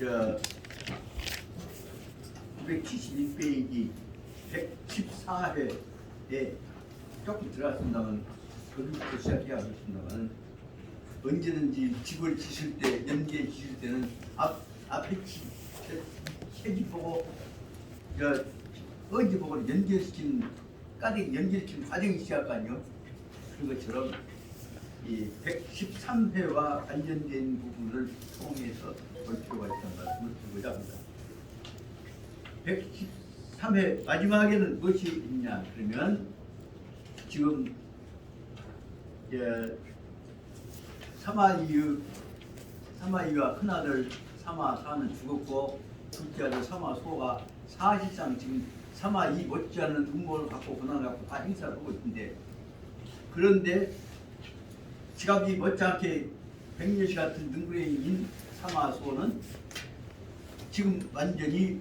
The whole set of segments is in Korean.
저 971페이지 114회에 조금 들어갔습니다만 거기부터 시작해야겠습니다만 언제든지 집을 지실 때 연기에 지실 때는 앞에 책이 보고 언제 보고 연결시킨 까대기 연결시킨 과정이 시작할 거 아니에요. 그것처럼 이 113회와 관련된 부분을 통해서 볼 필요가 있다는 말씀을 드리고자 합니다. 113회 마지막에는 무엇이 있냐 그러면 지금 사마이와 큰아들 사마사는 죽었고 둘째 아들 사마소가 사실상 지금 사마이 못지않은 음모를 갖고 권한을 갖고 다 행사를 하고 있는데, 그런데 지갑이 못지않게 백녀시 같은 능구레인 사마소는 지금 완전히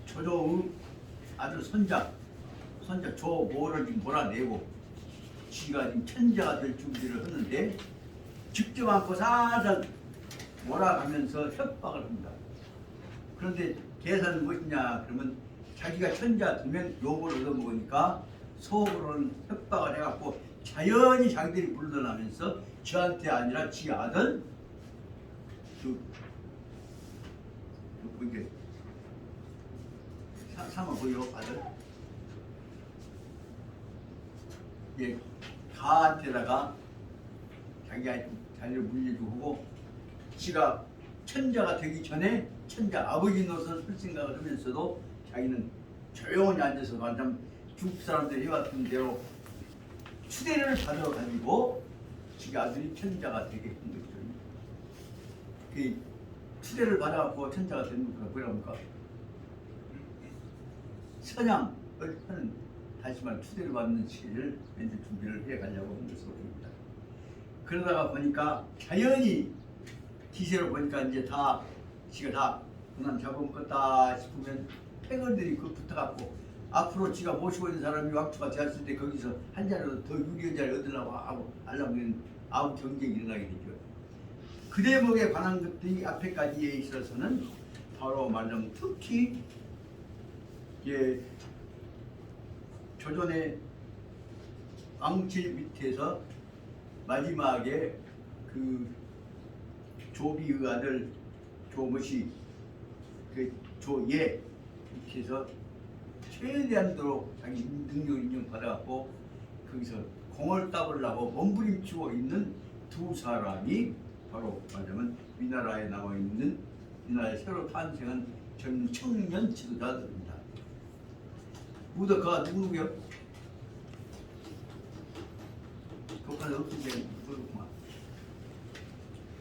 조조의 아들 손자 조모를 지금 몰아내고 지가 지금 천자가 될 준비를 하는데 직접 않고 살살 몰아가면서 협박을 합니다. 그런데 계산은 무엇이냐 그러면 자기가 천자 되면 요걸 얻어먹으니까 속으로는 협박을 해갖고 자연히 자기들이 물러나면서 저한테 아니라 지 아들 이게 사마고요 아들 예 가한테다가 자기가 자리를 물리고 하고 지가 천자가 되기 전에 천자 아버지 노릇을 할 생각을 하면서도 자기는 조용히 앉아서 완전 중국 사람들이 해왔던 대로 추대를 받아가지고 지가 아들이 천자가 되게 한 거죠. 그 추대를 받아갖고 천자가 되는 거가 뭐랍니까? 선양을 하는, 다시 말해 추대를 받는 시기를 이제 준비를 해가려고 하는 것으로 보입니다. 그러다가 보니까 자연히 기세로 보니까 이제 다 지가 다 그만 잡아먹었다 싶으면 패거들이 그 붙어갖고 앞으로 지가 모시고 있는 사람이 왕초가 되었을 때 거기서 한 자리라도 더 유리한 자리를 얻으려고 하고 하려면 아무 경쟁이 일어나게 되죠. 그 대목에 관한 것들이 앞에까지에 있어서는 바로 말하자면 특히 조선의 왕실 밑에서 마지막에 그 조비의 아들 조무시 그 조예 이렇게 해서 최대한도로 자기 능력 인정 받아갖고 거기서 공을 따보려고 몸부림치고 있는 두 사람이 바로 말하자면 위나라에 나와 있는 위나라에 새로 탄생한 젊은 청년 지도자들입니다. 무더가 누구고요? 그것까지 어떻게 모르겠구만.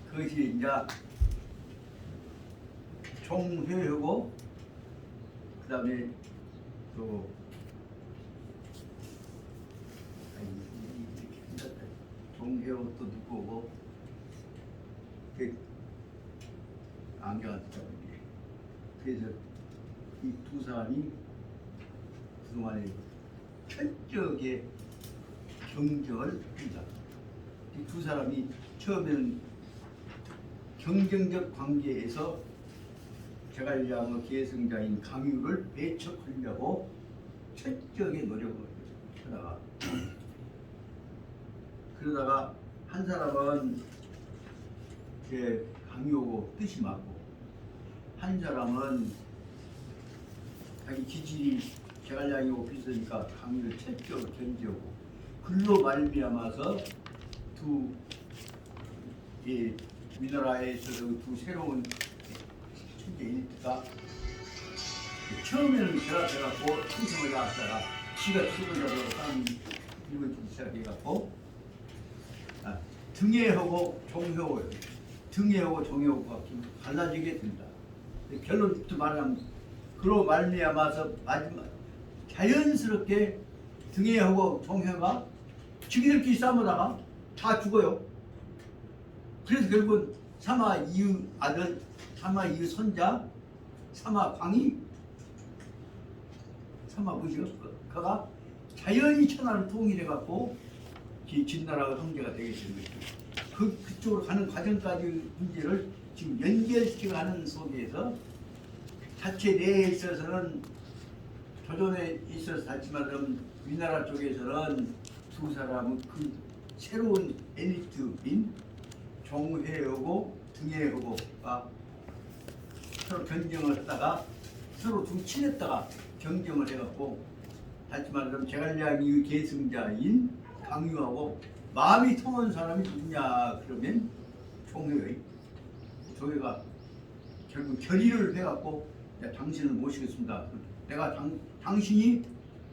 그것이 이제 총회하고 그 다음에 또 총회하고 또 누구고 안경을 쓰고 그래서 이 두 사람이 그동안에 철저하게 경쟁을 합니다. 이 두 사람이 처음에는 경쟁적 관계에서 제갈량의 계승자인 강유를 배척하려고 철저하게 노력을 하다가 그러다가 한 사람은 강유하고 뜻이 맞고 한 사람은 자기 기질이 제갈량이고 비슷하니까 강유를 철저하게 견제하고 글로 말미암아서 두 위나라에 있어서 두 새로운 천재 일트가 처음에는 결합해갖고 충성을 다하다가 지가 죽어져서 사람이 일을 시작해갖고 등해하고 종해하고가 갈라지게 된다. 결론부터 말하면 그로 말미암아서 마지막 자연스럽게 등해하고 종해가 지기들끼리 싸우다가 다 죽어요. 그래서 결국은 사마이의 아들, 사마이의 손자, 사마광이 사마무시가 그가 자연히 천하를 통일해갖고 진나라가 형제가 되게 된 것이죠. 그쪽으로 가는 과정까지 문제를 지금 연결시켜가는 속에서 자체 내에 있어서는 조선에 있어서 하지만 우리나라 쪽에서는 두 사람은 그 새로운 엘리트인 종회하고 등회하고가 서로 경쟁을 하다가 서로 좀 친했다가 경쟁을 해갖고 다시 말하면 제갈량이 계승자인 강유하고 마음이 통한 사람이 누구냐 그러면 종회가 결국 결의를 해갖고 당신을 모시겠습니다. 내가 당신이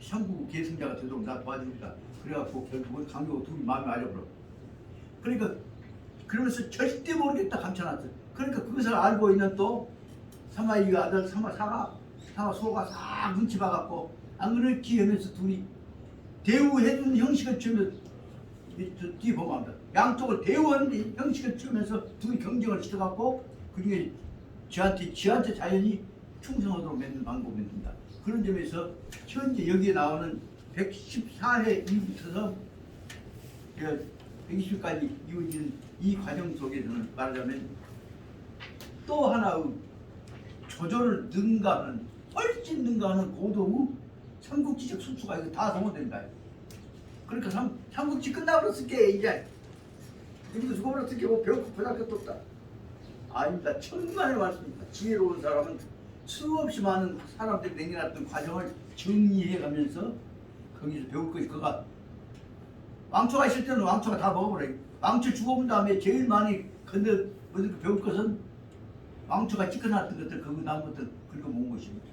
삼국 계승자가 되도록 나 도와줍니다. 그래갖고 결국은 강유하고 둘이 마음이 알려버려. 그러니까 그러면서 절대 모르겠다 감춰놨어. 그러니까 그것을 알고 있는 또 사마이가 아들 사마 소가 싹 눈치 봐갖고 안 그렇지 하면서 둘이 대우해준 형식을 주면 뒤에 보면 합니다. 양쪽을 대우하는 형식을 주면서 둘이 경쟁을 시켜갖고 그중에 지한테 자연히 충성하도록 맺는 방법이 됩니다. 그런 점에서 현재 여기에 나오는 114회 이후부터 120회까지 이어지는 이 과정 속에서는 말하자면 또 하나의 조조를 능가하는 훨씬 능가하는 고도의 삼국지적 순수가 이거 다 동원된다. 그러니까 삼국지 끝나버렸을게 이제 우리도 죽어버렸을게 뭐 배우고 배울 것도 없다. 아닙니다. 천만의 말씀입니다. 지혜로운 사람은 수없이 많은 사람들이 남겨놨던 과정을 정리해가면서 거기서 배울 것이 그가 왕초가 있을 때는 왕초가 다 먹어버려요. 왕초 죽어본 다음에 제일 많이 배울 것은 왕초가 찍어놨던 것들 그거 남은 것들 긁어모은 것입니다.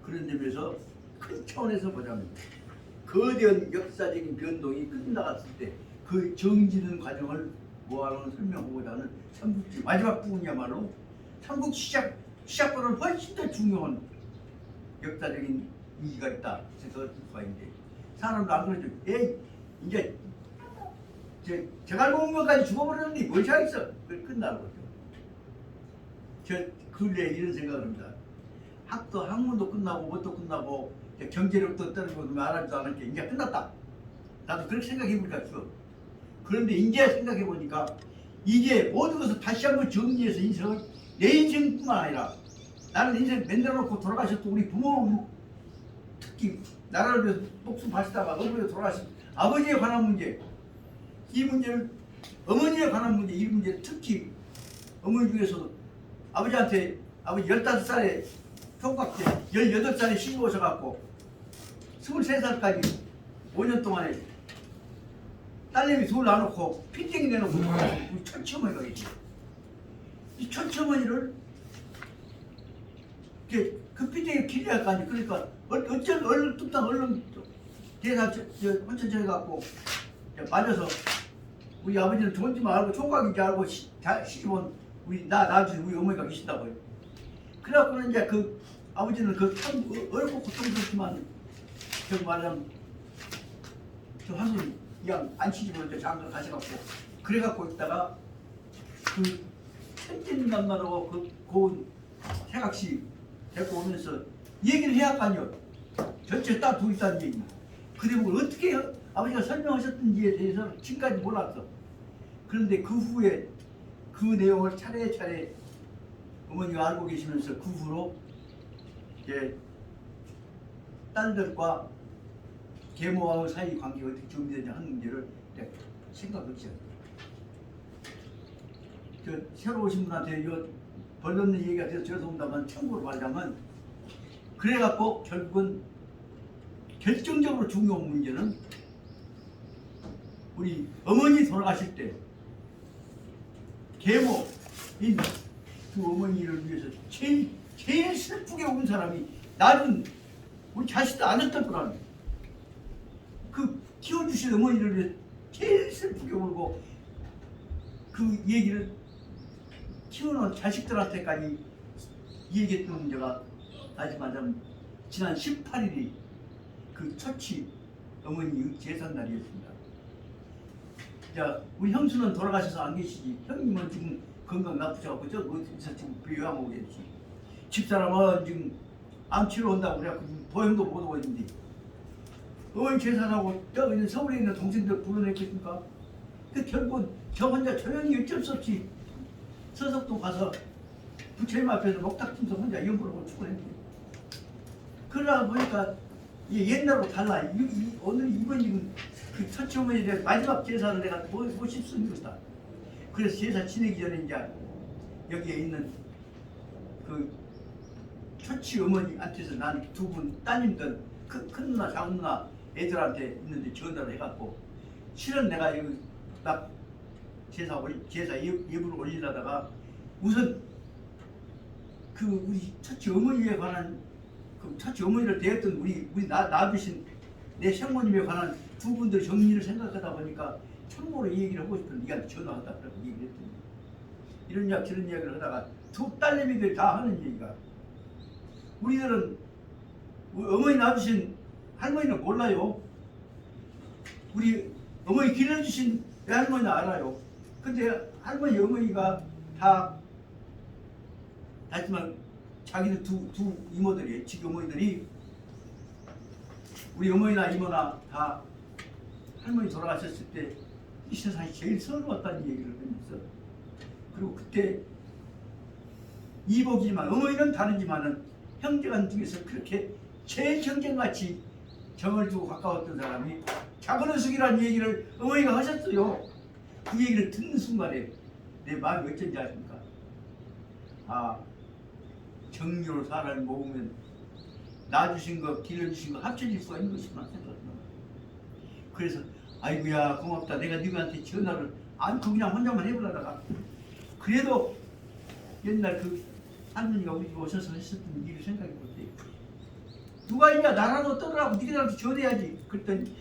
그런 점에서 큰 차원에서 보자면 거대한 역사적인 변동이 끝나갔을 때 그 정지는 과정을 모아놓은 설명하고자 하는 삼국지 마지막 부분이야말로 삼국 시작보다는 훨씬 더 중요한 역사적인 의의가 있다. 그래서 수가 있는데 사람도 안 그러죠. 이제 제갈공명까지 죽어버렸는데 뭘 잘했어? 그걸 끝나는 거죠. 저 근래에 이런 생각을 합니다. 학문도 끝나고 뭣도 끝나고 경제력도 떨어지고 말하지도 않을게 이제 끝났다. 나도 그렇게 생각해보니까 그런데 이제 생각해보니까 이제 모든 것을 다시 한번 정리해서 인생을 내 인생뿐만 아니라 나는 인생 만들어놓고 돌아가셨던 우리 부모 특히 나라를 위해서 목숨 바치다가 어머니가 돌아가신 아버지에 관한 문제 이 문제를 어머니에 관한 문제 이 문제를 특히 어머니 중에서도 아버지 15살에 총각 때 18살에 시집 오셔갖고 23살까지 5년 동안에 딸내미 둘 놔놓고 핏쟁이 내놓고 우리 천치어머니가 있지. 이 천치어머니를 그 핏쟁이 길이할 거 아니야. 그러니까 어쩔 얼른 뚝딱 얼른 대사 헌천천해 갖고 맞아서 우리 아버지는 좋은지만 알고 총각인지 알고 시집온 나중에 우리 어머니가 계신다고요. 그래갖고는 이제 그 아버지는 그 참 어렵고 고통스럽지만 저 말하자면 저 한손 그냥 안 치집을 이제 장가를 가셔갖고 그래갖고 있다가 그 천진난만하고 그 고운 태각시 데리고 오면서 얘기를 해야 할 거 아니요. 전체 딱 둘이 있다는 얘기. 그 대목을 어떻게 아버지가 설명하셨는지에 대해서 지금까지 몰랐어. 그런데 그 후에 그 내용을 차례차례 어머니가 알고 계시면서 그 후로 이제 딸들과 계모와의 사이 관계가 어떻게 정리되냐 하는 문제를 생각을 했어요. 새로 오신 분한테 이거 벌없는 얘기가 돼서 죄송합니다만 참고로 말하자면 그래갖고 결국은 결정적으로 중요한 문제는 우리 어머니 돌아가실 때 계모인 그 어머니를 위해서 제일 슬프게 온 사람이 나는 우리 자식도 안 했던 거라는 그 키워주신 어머니를 위해 제일 슬프게 울고 그 얘기를 키우는 자식들한테까지 얘기했던 문제가 다시 말하자면 지난 18일이 그 처치 어머니 제삿날이었습니다. 자, 우리 형수는 돌아가셔서 안 계시지. 형님은 지금 건강 나쁘셔갖고 저 어디서 지금 요양하고 계시지. 집사람은 지금 암치료 온다고 그래갖고 보험도 못 오고 있는데 어머니 제사하고 저 있는 서울에 있는 동생들 불러냈겠습니까? 그 결국은 저 혼자 조용히 어쩔 수 없이 서석동 가서 부처님 앞에서 목탁치면서 혼자 연구를 추구했는데, 그러다 보니까 옛날하고 달라. 오늘 이번 그 처치어머니에 대한 마지막 제사를 내가 모실 수 있는 것이다. 그래서 제사 지내기 전에 이제 여기에 있는 그 처치어머니한테서 난 두 분 따님들 큰 누나 작은 누나 애들한테 있는데 전화를 해갖고, 실은 내가 여기 딱 제사 예불을 올리려다가 우선 그 우리 처치 어머니에 관한 그 처치 어머니를 대했던 우리 낳으신 내 생모님에 관한 두 분들 정리를 생각하다 보니까 참고로 이 얘기를 하고 싶은 네가 전화하다 그러고 얘기를 했더니 이런 이야기 저런 이야기를 하다가 두 딸내미들이 다 하는 얘기가, 우리들은 어머니 낳으신 할머니는 몰라요. 우리 어머니 길러주신 외할머니는 알아요. 근데 할머니 어머니가 다 하지만 자기들 두 이모들이 집 어머니들이 우리 어머니나 이모나 다 할머니 돌아가셨을 때 이 세상이 제일 서러웠다는 얘기를 하면서, 그리고 그때 이복이지만 어머니는 다르지만은 형제간 중에서 그렇게 제일 형제같이 정을 두고 가까웠던 사람이 자그너숙이라는 얘기를 어머니가 하셨어요. 그 얘기를 듣는 순간에 내 마음이 어쩐지 아십니까? 아, 정료로 사람을 모으면 낳아주신 거, 길러주신 거 합쳐질 수가 있는 것이구나 생각합니다. 그래서 아이고야 고맙다. 내가 너희한테 전화를 않고 그냥 혼자만 해보려다가, 그래도 옛날 그 할머니가 우리 집 오셔서 했었던 일을 생각해 볼 때, 누가 있냐 나라도 떠들라고 니들한테 전해야지. 그랬더니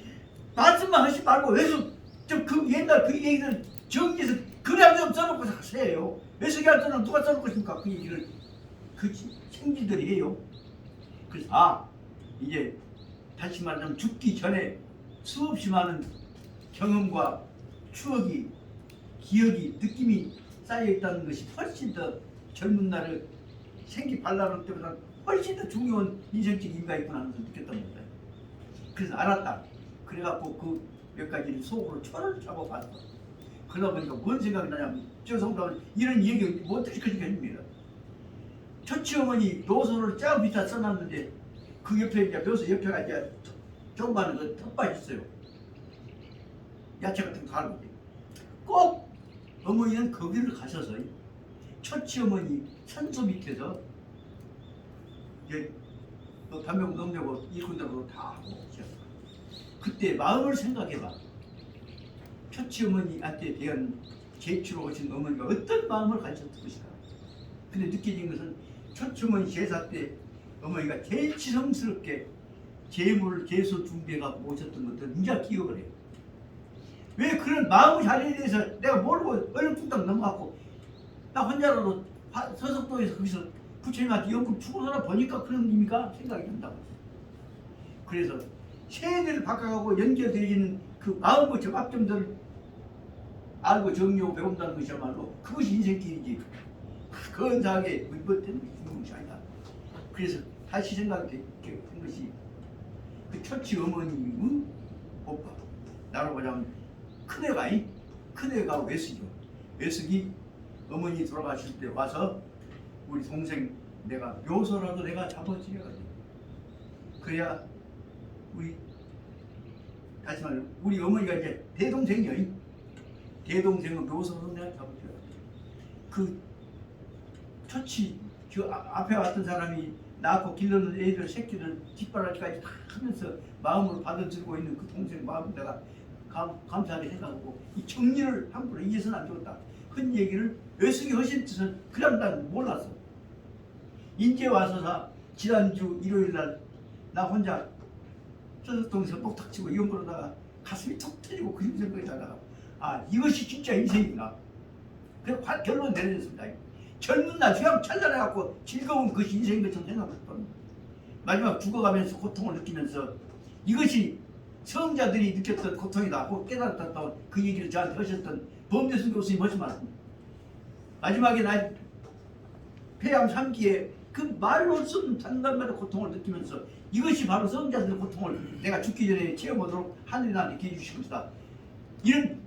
말씀만 하지 말고 왜서 그 옛날 그 얘기를 정리해서 글에 좀 써놓고 하세요. 외석이할 때는 누가 써놓고 있습니까? 그 얘기를 그 생지들이 해요. 그래서 이제 다시 말하자면 죽기 전에 수없이 많은 경험과 추억이, 기억이, 느낌이 쌓여있다는 것이 훨씬 더 젊은 날의 생기 발랄할 때보다 훨씬 더 중요한 인생적 의미가 있구나 하면서 느꼈단 말이야. 그래서 알았다. 그래갖고 그 몇 가지를 속으로 철을 잡아봤어. 그러다 보니까 뭔 생각이 나냐면, 저 성당은 이런 얘기 못 듣기까지 합니다. 처치어머니 묘소를 쫙 비타 써놨는데 그 옆에 이제 묘소 옆에가 이제 조그마한 그 텃밭이 있어요. 야채 같은 거 갈고. 꼭 어머니는 거기를 가셔서 처치어머니 산소 밑에서 이제 담배고 넘내고 일꾼들하고 다 하고 오셨어요. 그때 마음을 생각해봐. 처치어머니한테 대한 제치로 오신 어머니가 어떤 마음을 가졌을 것인가. 근데 느껴진 것은 처치어머니 제사 때 어머니가 제일 지성스럽게 제물 제소 준비해갖고 오셨던 것들 이제 기억을 해요. 왜 그런 마음의 자리에 대해서 내가 모르고 얼렁뚱땅 넘어갔고, 나 혼자라도 서석도에서 거기서 부처님한테 연금 추구하나 보니까 그런 의미가 생각이 든다고. 그래서 세대를 바꿔가고 연결되어지는 그 마음의 적합점들을 알고 정리하고 배운다는 것이야말로 그것이 인생길이지, 근사하게 못되는 것이 아니다. 그래서 다시 생각된 것이 그 처치 어머니의 오빠, 나로 보자면 큰애가 외숙이요. 외숙이 어머니 돌아가실 때 와서 우리 동생 내가 묘소라도 내가 잡아주려가지고, 그래야 우리 다시 말해 우리 어머니가 이제 대동생이요. 대동생은 묘소로 내가 잡아주려가지고, 그 처치 저 앞에 왔던 사람이 낳고 길러는 애들 새끼들 뒷바라지까지 다 하면서 마음으로 받아들고 있는 그 동생 마음을 내가 감사하게 생각하고, 이 정리를 함부로 이해서는 안 되겠다. 큰 얘기를 외숙이 하신 뜻은 그냥 난 몰랐어. 인제 와서 지난주 일요일날 나 혼자 서석동에서 목탁 치고 이런 거로다가 가슴이 툭 터지고 그림 생각이 나다가 이것이 진짜 인생이구나. 그래서 결론 내려졌습니다. 젊은 날 휴양 찬란해갖고 즐거운 것이 인생인 것처럼 생각했거든. 마지막 죽어가면서 고통을 느끼면서 이것이 성자들이 느꼈던 고통이다 하고 깨달았던 그 얘기를 저한테 하셨던 범대순 교수님 하신 말씀. 마지막에 나 폐암 3기에 그 말로 할 수 없는 단단마다 고통을 느끼면서 이것이 바로 성자들의 고통을 내가 죽기 전에 체험하도록 하늘이 나한테 기회 주신 것이다. 이런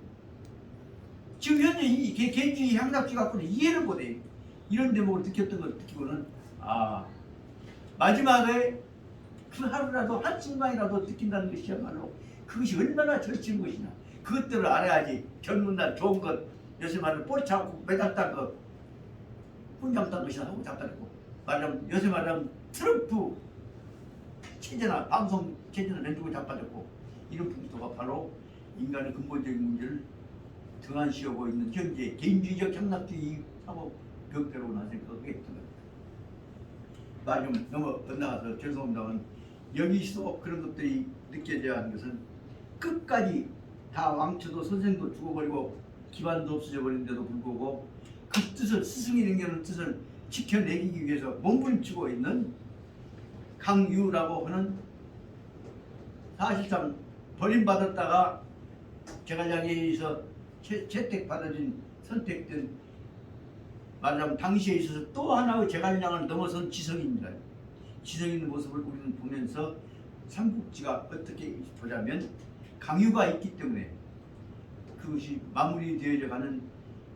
지금 현재 이 개인주의 향락지 갖고는 이해를 못해. 이런 대목을 느꼈던 걸 느끼고는 마지막에 그 하루라도 한순간이라도 느낀다는 것이야말로 그것이 얼마나 절치는 것이냐. 그것들을 알아야지. 젊은 날 좋은 것 요새 말하면 꼬리 잡고 매달 딴 거 훈장 딴 것이나 하고 잡아내고 말하면 요새 말하면 트럼프 체제나 방송 체제나 렌즈고 잡아냈고 이런 풍토가 바로 인간의 근본적인 문제를 등한시하고 있는 현재 개인주의적 향락주의 사고 벽대로 난 생각하겠던 겁니다. 말 좀 너무 엇나가서 죄송합니다만 여기서 그런 것들이 느껴져야 하는 것은 끝까지 다 왕초도 선생도 죽어버리고 기반도 없어져 버린데도 불구하고 그 뜻을 스승이 남겨놓은 뜻을 지켜내기 위해서 몸부림치고 있는 강유라고 하는 사실상 버림받았다가 제갈량에 의해서 채택받아진 선택된 말하자면 당시에 있어서 또 하나의 제갈량을 넘어선 지성입니다. 지성 있는 모습을 우리는 보면서 삼국지가 어떻게 보자면 강유가 있기 때문에 그것이 마무리되어져 가는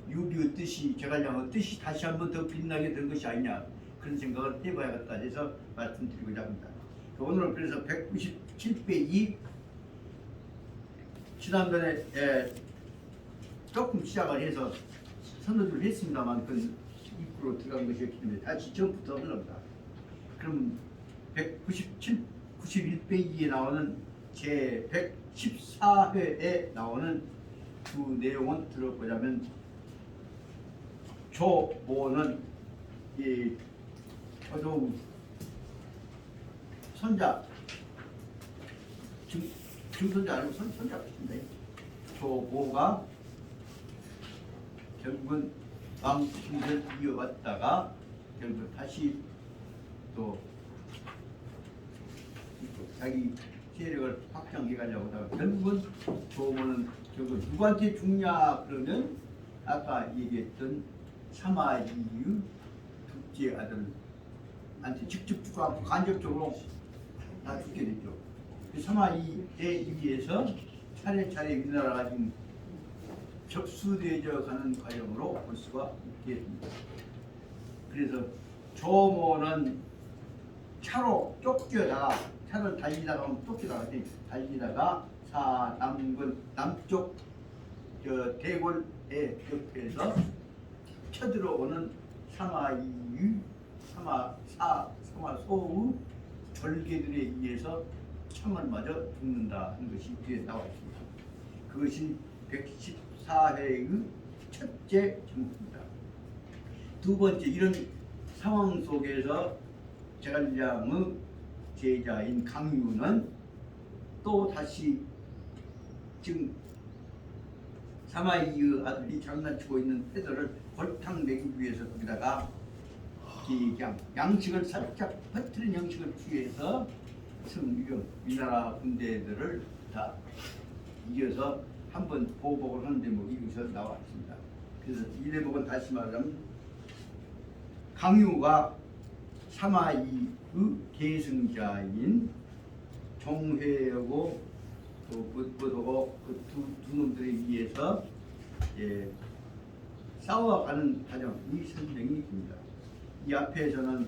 유비의 뜻이 제갈량의 뜻이 다시 한번 더 빛나게 된 것이 아니냐 그런 생각을 해봐야겠다 해서 말씀드리고자 합니다. 오늘은 그래서 197페이지 지난번에 조금 시작을 해서 선언을 했습니다만 그 입구로 들어간 것이었기 때문에 다시 처음부터 흘러갑니다. 그럼 91페이지에 나오는 제 114회에 나오는 그 내용은 들어보자면 조모는 이 조종 선자 증손자 아니고 선자 같은데 조모가 결국은 왕실을 이어왔다가 결국 다시 또 자기 세력을 확장해가려고 하다가 결국은 조모는 결국 누구한테 죽냐 그러면 아까 얘기했던 사마이유 둘째 아들한테 직접 죽고 않고 간접적으로 다 죽게 됐죠. 그 사마이에 의해서 차례차례 위나라가 지금 접수되어 가는 과정으로 볼 수가 있겠습니다. 그래서 조모는 차로 쫓겨다가 차를 달리다가 달리다가 남군 남쪽 대궐의 옆에서 쳐들어오는 사마소의 절개들에 의해서 창을 맞아 죽는다 하는 것이 뒤에 나와 있습니다. 그것이 114회의 첫째 제목입니다. 두 번째, 이런 상황 속에서 제갈량의 제자인 강유는 또 다시 지금 사마이의 아들이 장난치고 있는 패들을 골탕 내기 위해서 거기다가 그냥 양식을 살짝 퍼뜨린 형식을 취해서 위나라 군대들을 다 이겨서 한번 보복을 하는 대목이 여기서 나왔습니다. 그래서 이 대목은 다시 말하면 강유가 사마이의 계승자인 종회하고 또 붓붓하고 그 두 놈들에 의해서 싸워가는 과정이 설명이 됩니다. 이 앞에서는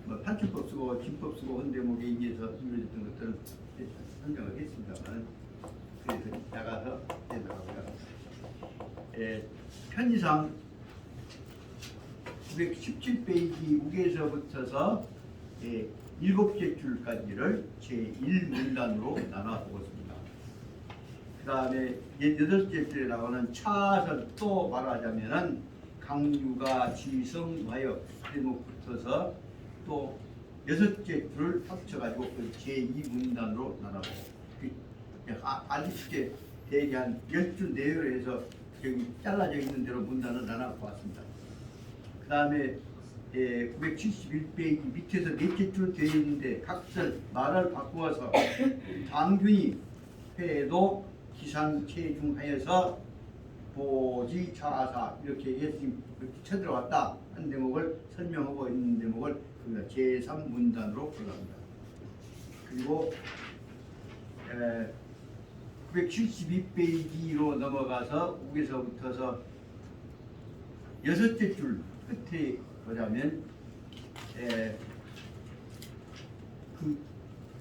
뭐 판초법 쓰고 진법 쓰고 한 대목에 의해서 이루어졌던 것들을 설명을 했습니다만 그래서 나가서 되더라고요. 편의상 917페이지 우에서부터서 7개 줄까지를 제1문단으로 나눠보겠습니다. 그 다음에 8째 줄에 나오는 차선 또 말하자면은 강유가 지성하여 대목부터서 또 6개 줄을 합쳐가지고 그 제2문단으로 나눠보고 아주 쉽게 대개 한 10줄 내외로 해서 여기 잘라져 있는 대로 문단을 나눠보았습니다. 그 다음에 971페이지 밑에서 4개 줄 되어 있는데 각설 말을 바꾸어서 당균이 회도 기상체중하여서 보지차사 이렇게 해서 이렇게 쳐들어왔다 한 대목을 설명하고 있는 대목을 제3문단으로 올라갑니다. 그리고 972페이지로 넘어가서 위에서부터서 여섯째 줄 끝에 보자면 그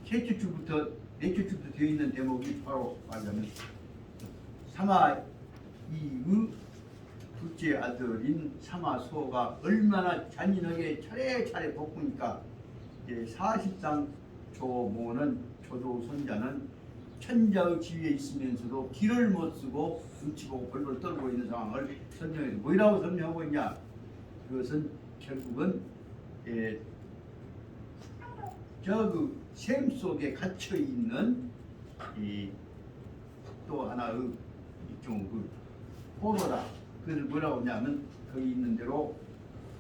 셋째 줄부터 넷째 줄부터 되어 있는 대목이 바로 말하자면 사마이의 둘째 아들인 사마소가 얼마나 잔인하게 차례차례 볶으니까 40상 조모는 조조선자는 천자의 지위에 있으면서도 길을 못 쓰고 눈치 보고 벌벌 떨고 있는 상황을 설명해서 뭐라고 설명하고 있냐? 그것은 결국은 저 그 샘 속에 갇혀 있는 또 하나의 일종 그 포로다. 그것을 뭐라고 하냐면 거기 있는 대로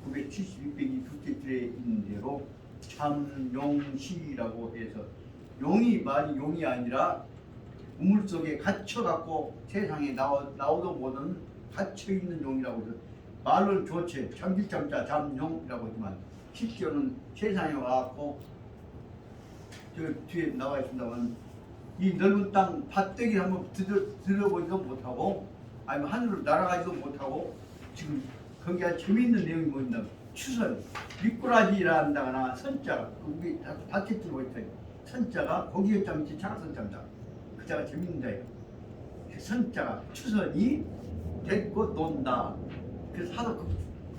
972페이지 둘째 줄에 있는 대로 참용시라고 해서 용이 말이 용이 아니라 우물 속에 갇혀갖고 세상에 나오도 못하는 갇혀있는 용이라고 해서 말로는 좋지 참기참자 잠용이라고 하지만 실제로는 세상에 와갖고 저 뒤에 나와 있습니다만 이 넓은 땅 밭대기를 한번 들어보지도 못하고 아니면 하늘로 날아가지도 못하고 지금 거기에 재미있는 내용이 뭐있나 추선 미꾸라지라 한다거나 선자 우리 밭에 들고 있다 선자가 거기에 잠시 차가선자입니다. 그 자가 재밌는다. 그 선자가 추선이 됐고 논다. 그래서 하도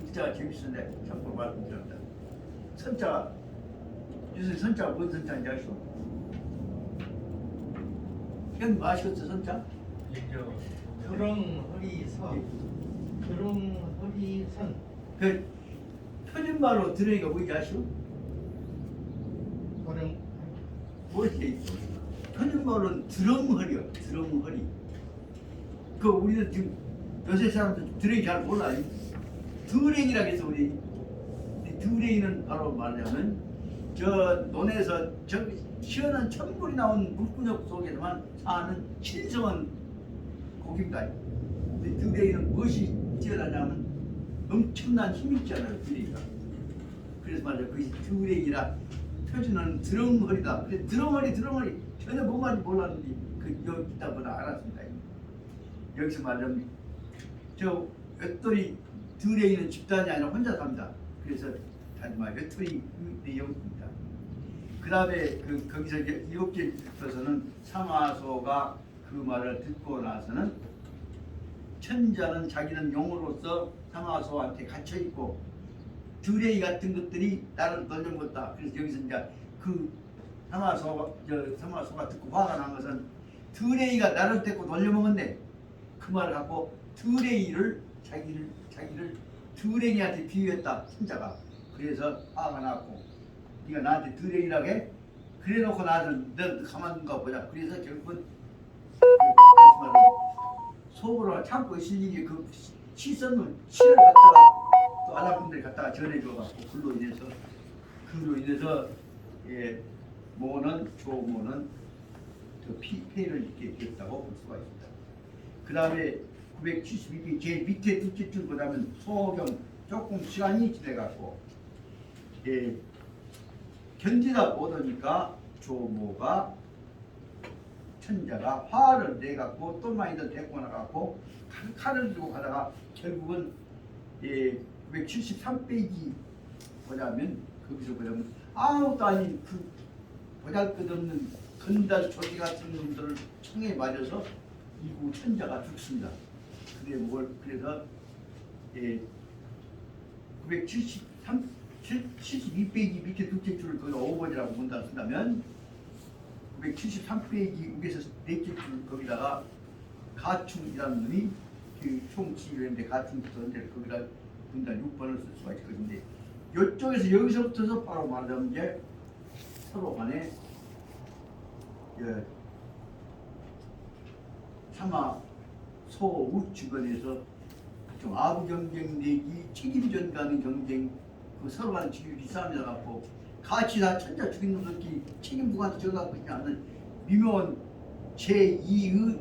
그 자가 재밌었는데 참고로 말씀드립니다. 선자가 요새 선자가 뭔 선자인지 아시죠? 형 아시겠어 선자? 드렁허리선 드렁허리선 그 표준말로 들으니까 뭔지 아시죠? 드렁 뭐지? 표준말로는 드렁허리요. 드렁허리. 그 우리도 지금 요새 사람들 드렁이 잘 몰라요. 드렁이라 해서 우리 드렁이는 바로 말하자면 저 논에서 저 시원한 천물이 나온 물구녕 속에서만 사는 신성한 고기입니다. 근데 드렁이는 무엇이 뛰어나냐면 엄청난 힘이 있잖아요. 드렁이가. 그래서 말이야 그것이 드렁이라 표준어는 드렁허리다. 근데 드렁허리 전혀 뭔 말인지 몰랐는데 그 여기 있다 보다 알았습니다. 여기서 말하면 저 옅돌이 드렁이는 집단이 아니라 혼자 삽니다. 그래서 하지만 옅돌이 내용입니다. 그 다음에 거기서 7개부터서는 사마소가 그 말을 듣고 나서는 천자는 자기는 용으로서 사마소한테 갇혀 있고 드렁이 같은 것들이 나를 놀려먹었다. 그래서 여기서 이제 그 사마소가 듣고 화가 난 것은 드렁이가 나를 데리고 놀려먹었네. 그 말을 갖고 드렁이를 자기를 드렁이한테 비유했다. 선자가. 그래서 화가 났고 네가 나한테 드렁이라고 해? 그래놓고 나는 너 가만둔가 보자. 그래서 결국은 다시 말하면 속으로 참고 있을 일이 그 시선을 치를 갖다가 또 아랍분들이 갖다가 전해줘갖고 그로 인해서 조모는 저 피해를 입게 됐다고 볼 수가 있습니다. 그 다음에 972페이지 제일 밑에 둘째 줄 보자면 소경 조금 시간이 지나갖고 견디다 못하니까 조모가 천자가 화를 내갖고 또 많이들 데리고 나가고 칼을 들고 가다가 결국은 973페이지 보자면 거기서 보자면 아무것도 아닌 그 보잘것없는 건달 조기 같은 놈들을 총에 맞아서 이구 천자가 죽습니다. 그래서 972페이지 밑에 둘째 줄을 거기다 5번이라고 본다 쓴다면 973페이지 위에서 넷째 줄 거기다가 가충이라는 놈이 그 총치유인데 가충부터 이제 거기다 분단 6번을 쓸 수가 있을 것인데 이쪽에서 여기서부터서 바로 말하자면 이제 서로 간에 사마 소우 주변에서 좀 아부 경쟁 내지 책임전 가는 경쟁 그 서로 간에 지금 싸움이 나갖고 같이 다 천자 죽인 놈들끼리 책임 누구한테 전가하고 있지 않는 미묘한 제2의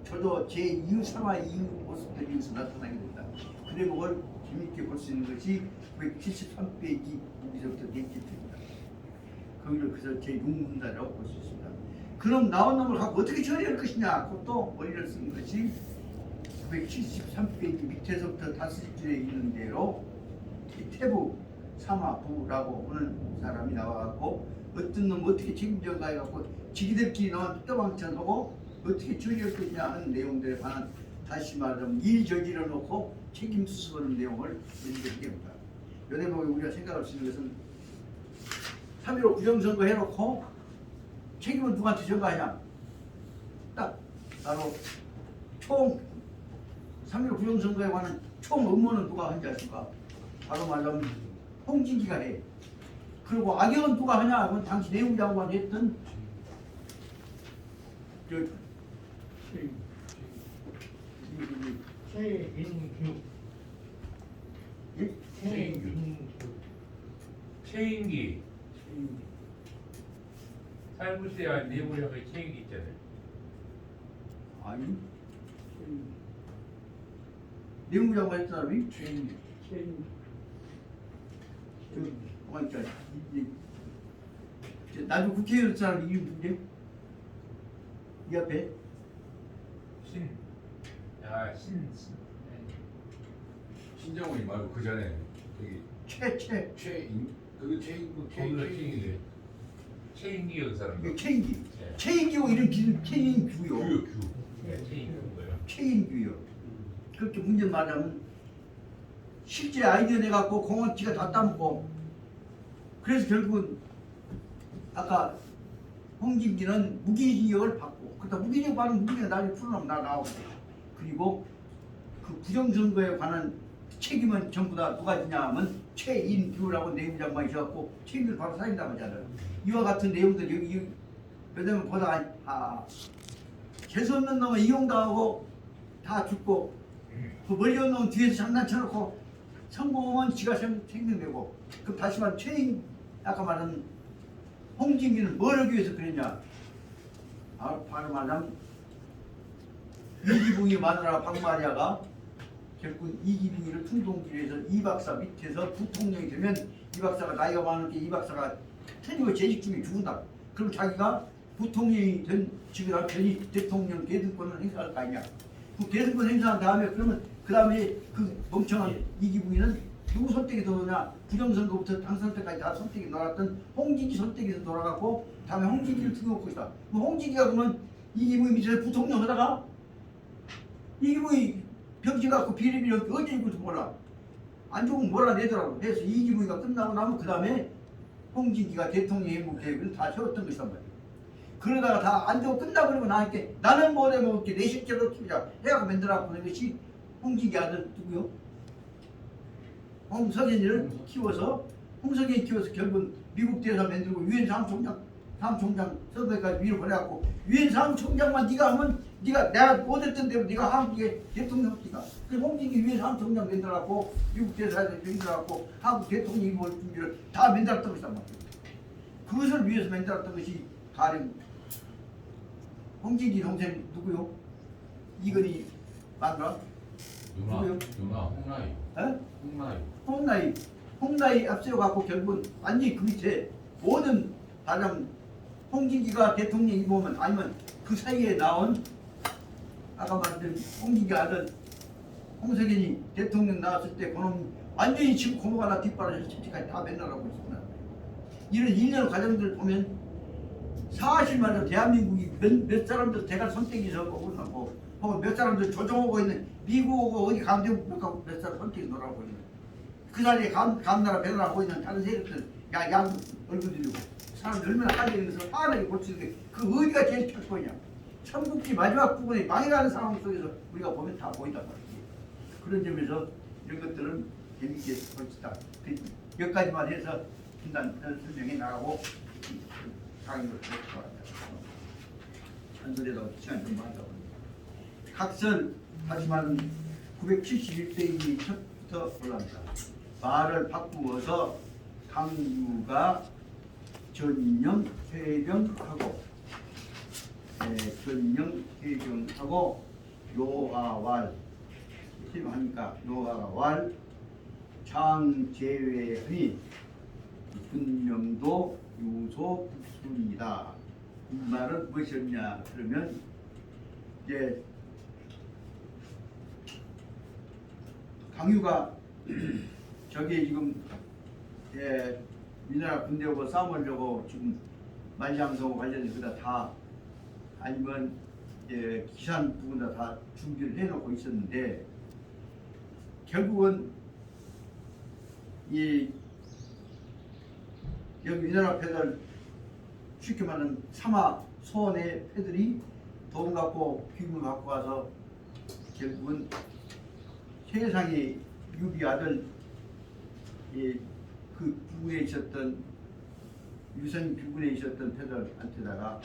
저도 제2의 사마 2의 모습들이 여기서 나타나게 된다. 그 대목을 재밌게 볼 수 있는 것이 973페이지 여기서부터 넷째 줄입니다. 거기를 그래서 제6문단이라고 볼 수 있습니다. 그럼 나온 놈을 갖고 어떻게 처리할 것이냐. 그것도 머리를 쓴 것이 973페이지 밑에서부터 5줄에 있는 대로 태부 사마부라고 하는 사람이 나와갖고 어떤 놈 어떻게 책임져가 해갖고 지기들끼리 나만 떠방천하고 어떻게 처리할 것이냐 하는 내용들에 관한 다시 말하면 일 저지를 놓고 책임 수습하는 내용을 연구하게 됩니다. 이 대목에 우리가 생각할 수 있는 것은 3.15 부정선거 해놓고 책임은 누구한테 전가하냐? 딱 바로 총 3.15 부정선거에 관한 총 업무는 누가 하는지 아십니까? 바로 말하면 홍진기가 해. 그리고 악역은 누가 하냐? 그건 당시 내무장관 했던 최인규. 예? 최인기 살구세와 내부력의 최인기 있잖아요. 아니 내무장관 했던 사람이 최인규. 나중에 국회의원 했던 사람 이름 누구지? 이 앞에 신정훈이 말고 그 전에 여기 최인 그게 최인구 최인기 최인기 그 사람. 최인기. 네. 최인기고 이름 기준 최인규요. 규 최인기고요. 최인규요. 그렇게 문제 말하면 실제 아이디어 내갖고 공원지가 다 따먹고 그래서 결국은 아까 홍진기는 무기징역을 받고 그러다 무기징역 받은 무기징역 나중에 풀어나면 나가고 그리고 그 부정선거에 관한 책임은 전부 다 누가 지냐 하면 최인규라고 내무장관이 있어갖고 책임을 바로 사진다고 하잖아요. 이와 같은 내용들 여기 왜냐면 보다가 재수없는 놈은 이용당하고 다 죽고 그 멀리 온 놈은 뒤에서 장난쳐놓고 성공하면 지가 생명되고 그 다시 말해 최인 아까 말한 홍진기는 뭘 하기 위해서 그랬냐 바로 말하면 이기붕이 마누라 박마리아가 결국 이기붕이를 충동기로 해서 이 박사 밑에서 부통령이 되면 이 박사가 나이가 많은데 이 박사가 터니고 재직 중에 죽는다. 그럼 자기가 부통령이 된 지금 전이 대통령 계승권을 행사할 거 아니냐. 그 계승권 행사한 다음에 그러면 그 다음에 그 멍청한 이기붕이는 누구 선택에서 놀냐. 부정선거부터 당선 때까지 다 선택에 놀았던 홍진기 선택에서 놀아갖고 다음에 홍진기를 두고 것이다. 뭐 홍진기가 그러면 이기붕이 밑에서 부통령 하다가 이기붕이 병신 갖고 비리비리 어디 있는지도 몰라. 안 좋으면 몰아내더라고. 그래서 이기붕이가 끝나고 나면 그 다음에 홍진기가 대통령 행복 계획을 다 세웠던 것이란 말이야. 그러다가 다 안 되고 끝나버리고 나니까 나는 뭐래 먹을게 내 실제로 키우자 해갖고 만들어갖고 그런 것이 홍진기 아들 누구요? 홍석현이를 키워서 홍석현이 키워서 결국 미국 대사 만들고 유엔 사무총장 선거까지 위로 보내갖고 유엔 사무총장만 네가 하면 네가 내가 못했던 대로 네가 한국의 대통령 네가 그 홍진기 유엔 사무총장 만들어갖고 미국 대사에서 만들어갖고 한국 대통령이 뭘 준비를 다 만들었던 것이란 말이야. 그것을 위해서 만들었던 것이 가령 홍진기 동생 누구요? 이건희 맞나? 누구요? 누나 홍나이 홍나이 앞세워갖고 결국은 완전히 그 밑에 모든 가장 홍진기가 대통령이 보면 아니면 그 사이에 나온 아까 말했던 홍진기 아들 홍석현이 대통령 나왔을 때 그놈 완전히 지금 고모가 하나 뒷바라지를 지금까지 다 맨날하고 있습니다. 이런 일련 과정들을 보면 사실 말로 대한민국이 몇 사람들 대가 선택해서 오고 혹은 몇 사람들 조종하고 있는 미국하고 어디 강대국 몇 사람 선택이 놀아오고 있는 그 자리에 감나라 배나라고 있는 다른 세력들 양 얼굴들이고 사람들 얼마나 깔려있는 서 화나게 고치는데 그 어디가 제일 찰 거냐. 삼국지 마지막 부분에 망해가는 상황 속에서 우리가 보면 다 보인단 말이지. 그런 점에서 이런 것들은 재밌게 봅시다. 몇 가지만 해서 진단 설명해 나가고 강의를 할 것 같아요. 한솔에다가 시간 좀 많다고. 각설 다시 말하면 971페이지 첫부터 올라갑니다. 말을 바꾸어서 강유가 전령 해병하고 전령 해병하고 요아왈 실망하니까 요아왈 장제외의 분명도 유소 국술이다. 이 말은 무엇이었냐 그러면 이제 강유가 저기 지금 우리나라 군대하고 싸우려고 지금 만장성 관련해서 다 아니면 기산 부분 다 준비를 해놓고 있었는데 결국은 이 여기 우리나라 패들 쉽게 말하면 삼하 소원의 패들이 돈 갖고 기금을 갖고 와서 결국은 세상의 유비 아들 그 부군에 있었던 유선 부군에 있었던 패들한테다가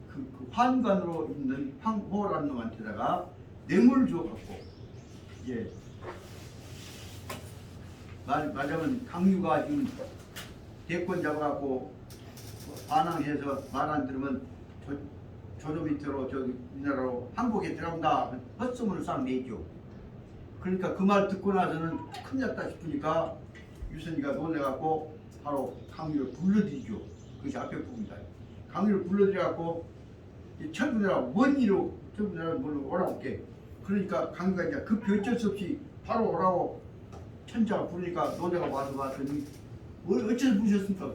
그 환관으로 있는 황호라는 놈한테다가 뇌물을 줘 갖고 말하자면 강유가 지금 대권 잡아갖고 반항해서 말 안 들으면 조조 밑으로 저기 우리나라로 한국에 들어간다 헛소문을 싹 내죠. 그러니까 그 말 듣고 나서는 큰일 났다 싶으니까 유선이가 놀래갖고 바로 강유를 불러들이죠. 그것이 앞에 부분이다. 강유를 불러들여갖고 철분이라 뭔 일로 철분이라 오라고 게 그러니까 강유가 이제 그 어쩔 수 없이 바로 오라고 천자가 부르니까 노래가 와서 봤더니 어째서 부르셨습니까?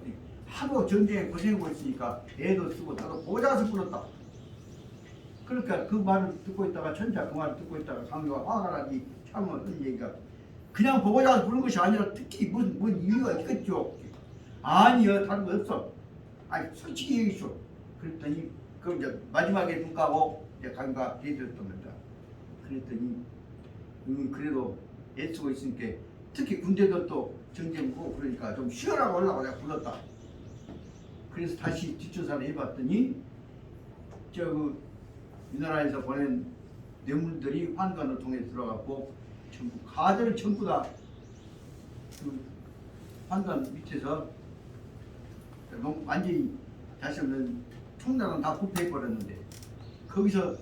하도 전쟁에 고생하고 있으니까 애도 쓰고 나도 보자서 불렀다. 그러니까 그 말을 듣고 있다가 천자 그 말을 듣고 있다가 강유가 화가 나니 참은 얘기가 그냥 보고자 부른 것이 아니라 특히 뭔 이유가 있겠죠. 아니요 다른 거 없어. 아니 솔직히 얘기했어. 그랬더니 그 이제 마지막에 눈 까고 이제 강유가 얘기했던 겁니다. 그랬더니 그래도 애쓰고 있으니까 특히 군대도 또 전쟁고 그러니까 좀 쉬어라고 하려고 내가 불렀다. 그래서 다시 뒷조사를 해봤더니 우리나라에서 보낸 뇌물들이 환관을 통해 들어갔고 전부 가들을 전부 다 그 환관 밑에서 완전히 다시 한번 총나라는 다 부패해버렸는데 거기서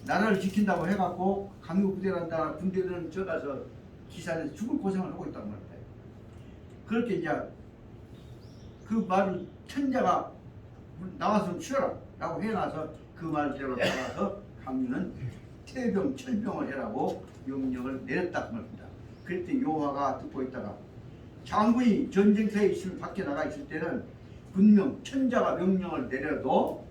나라를 지킨다고 해갖고 강요 부대란다 군대들은 저가서 기산에서 죽을 고생을 하고 있단 말이에요. 그렇게 이제 그 말을 천자가 나와서 좀 쉬어라 라고 해놔서 그 말대로 따라서 강유는 태병 철병을 해라고 명령을 내렸다 그 말입니다. 그랬더니 요하가 듣고 있다가 장군이 전쟁터에 있으면 밖에 나가 있을 때는 분명 천자가 명령을 내려도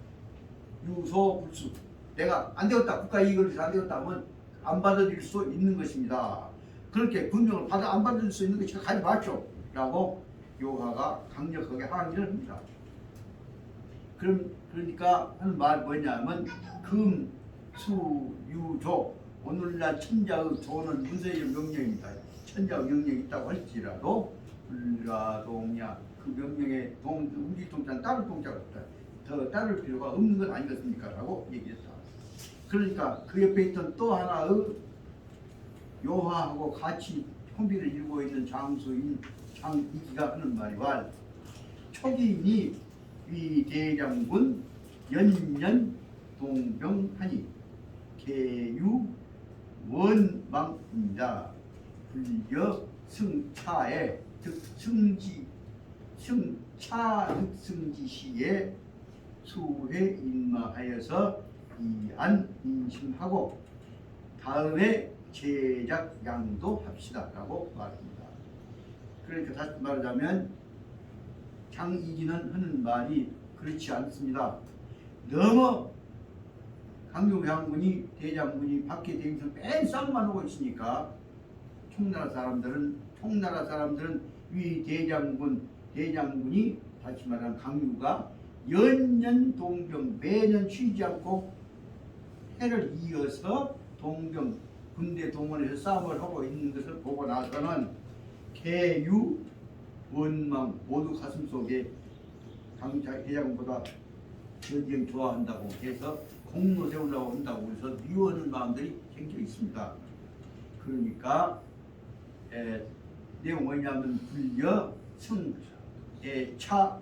유소불수 내가 안 되었다 국가 이익을 위해서 안 되었다 하면 안 받아들일 수 있는 것입니다. 그렇게 분명을 안 받아들일 수 있는 게 제가 가지 마죠 라고 요하가 강력하게 항의를 합니다. 그러니까 하는 말 뭐냐면 금, 수, 유, 조 오늘날 천자의 조는 문서의 명령입니다. 천자의 명령이 있다고 할지라도 불가동야 그 명령에 움직 동자는 따를 동자가 없다. 더 따를 필요가 없는 건 아니겠습니까? 라고 얘기했다. 그러니까 그 옆에 있던 또 하나의 요하하고 같이 혼비를 이루고 있는 장수인 장이기가 하는 말이와 초기인이 위대장군 연년 동병하니 계유 원망입니다. 불려 승차에 승차 득승지시에 수회 인마하여서 이안 인심하고 다음에 제작 양도합시다 라고 말합니다. 그러니까 다시 말하자면 장이기는 하는 말이 그렇지 않습니다. 너무 강유 장군이 대장군이 밖에 대면서 맨 싸움만 하고 있으니까 총나라 사람들은 위 대장군이 다시 말하면 강유가 연년 동병 매년 쉬지 않고 해를 이어서 동병 군대 동원해서 싸움을 하고 있는 것을 보고 나서는 계유 원망 모두 가슴 속에 대장군보다 전쟁 좋아한다고 해서 공로 세우려고 한다고 해서 미워하는 마음들이 생겨 있습니다. 그러니까 내용 뭐냐면 불려 승차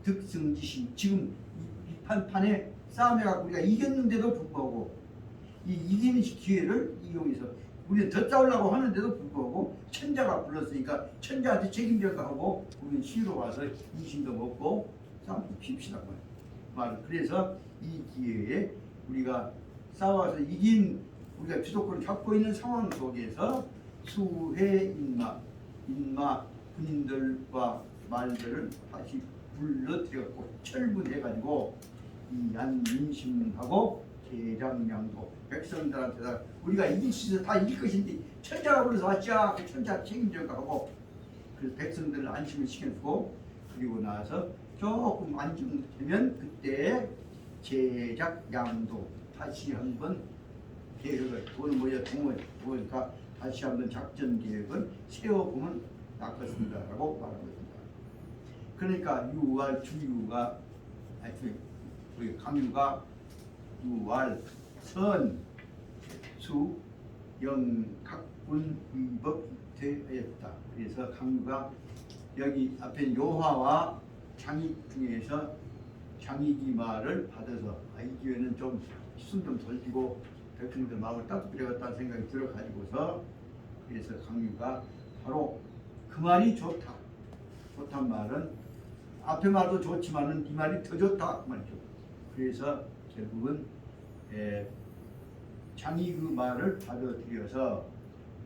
득승지시 지금 이 판에 싸움해갖고 우리가 이겼는데도 불구하고 이 이기는 기회를 이용해서 우리는 더 싸우려고 하는데도 불구하고 천자가 불렀으니까 천자한테 책임져가 하고 우리는 시로 와서 인심도 먹고 싸움도 핍시다. 말. 그래서 이 기회에 우리가 싸워서 이긴 우리가 주도권을 잡고 있는 상황 속에서 수해 인마 군인들과 말들을 다시 불러들여갖고 철분해가지고 이 안민심하고 계장량도 백성들한테다 우리가 이길 수 있어 다 이길 것인데 천자가 불러서 왔자 그 천자 책임져가 하고 그래서 백성들을 안심을 시켜주고 그리고 나서 조금 안정되면 그때 제작양도 다시 한번 계획을 돈은 뭐야 동원이니까 다시 한번 작전 계획을 세워보면 낫겠습니다라고 말하고 있습니다. 그러니까 유월 주유가 우리 강유가 유월 선 수 영 각군 위법 되었다. 그래서 강유가 여기 앞에 요화와 장익 중에서 장익이 말을 받아서 이 기회는 좀 숨 좀 돌리고 백성들 마음을 따뜻해야겠다는 생각이 들어가지고서 그래서 강유가 바로 그 말이 좋다. 좋단 말은 앞에 말도 좋지만은 이 말이 더 좋다 그 말이죠. 그래서 결국은 장이 그 말을 받아들여서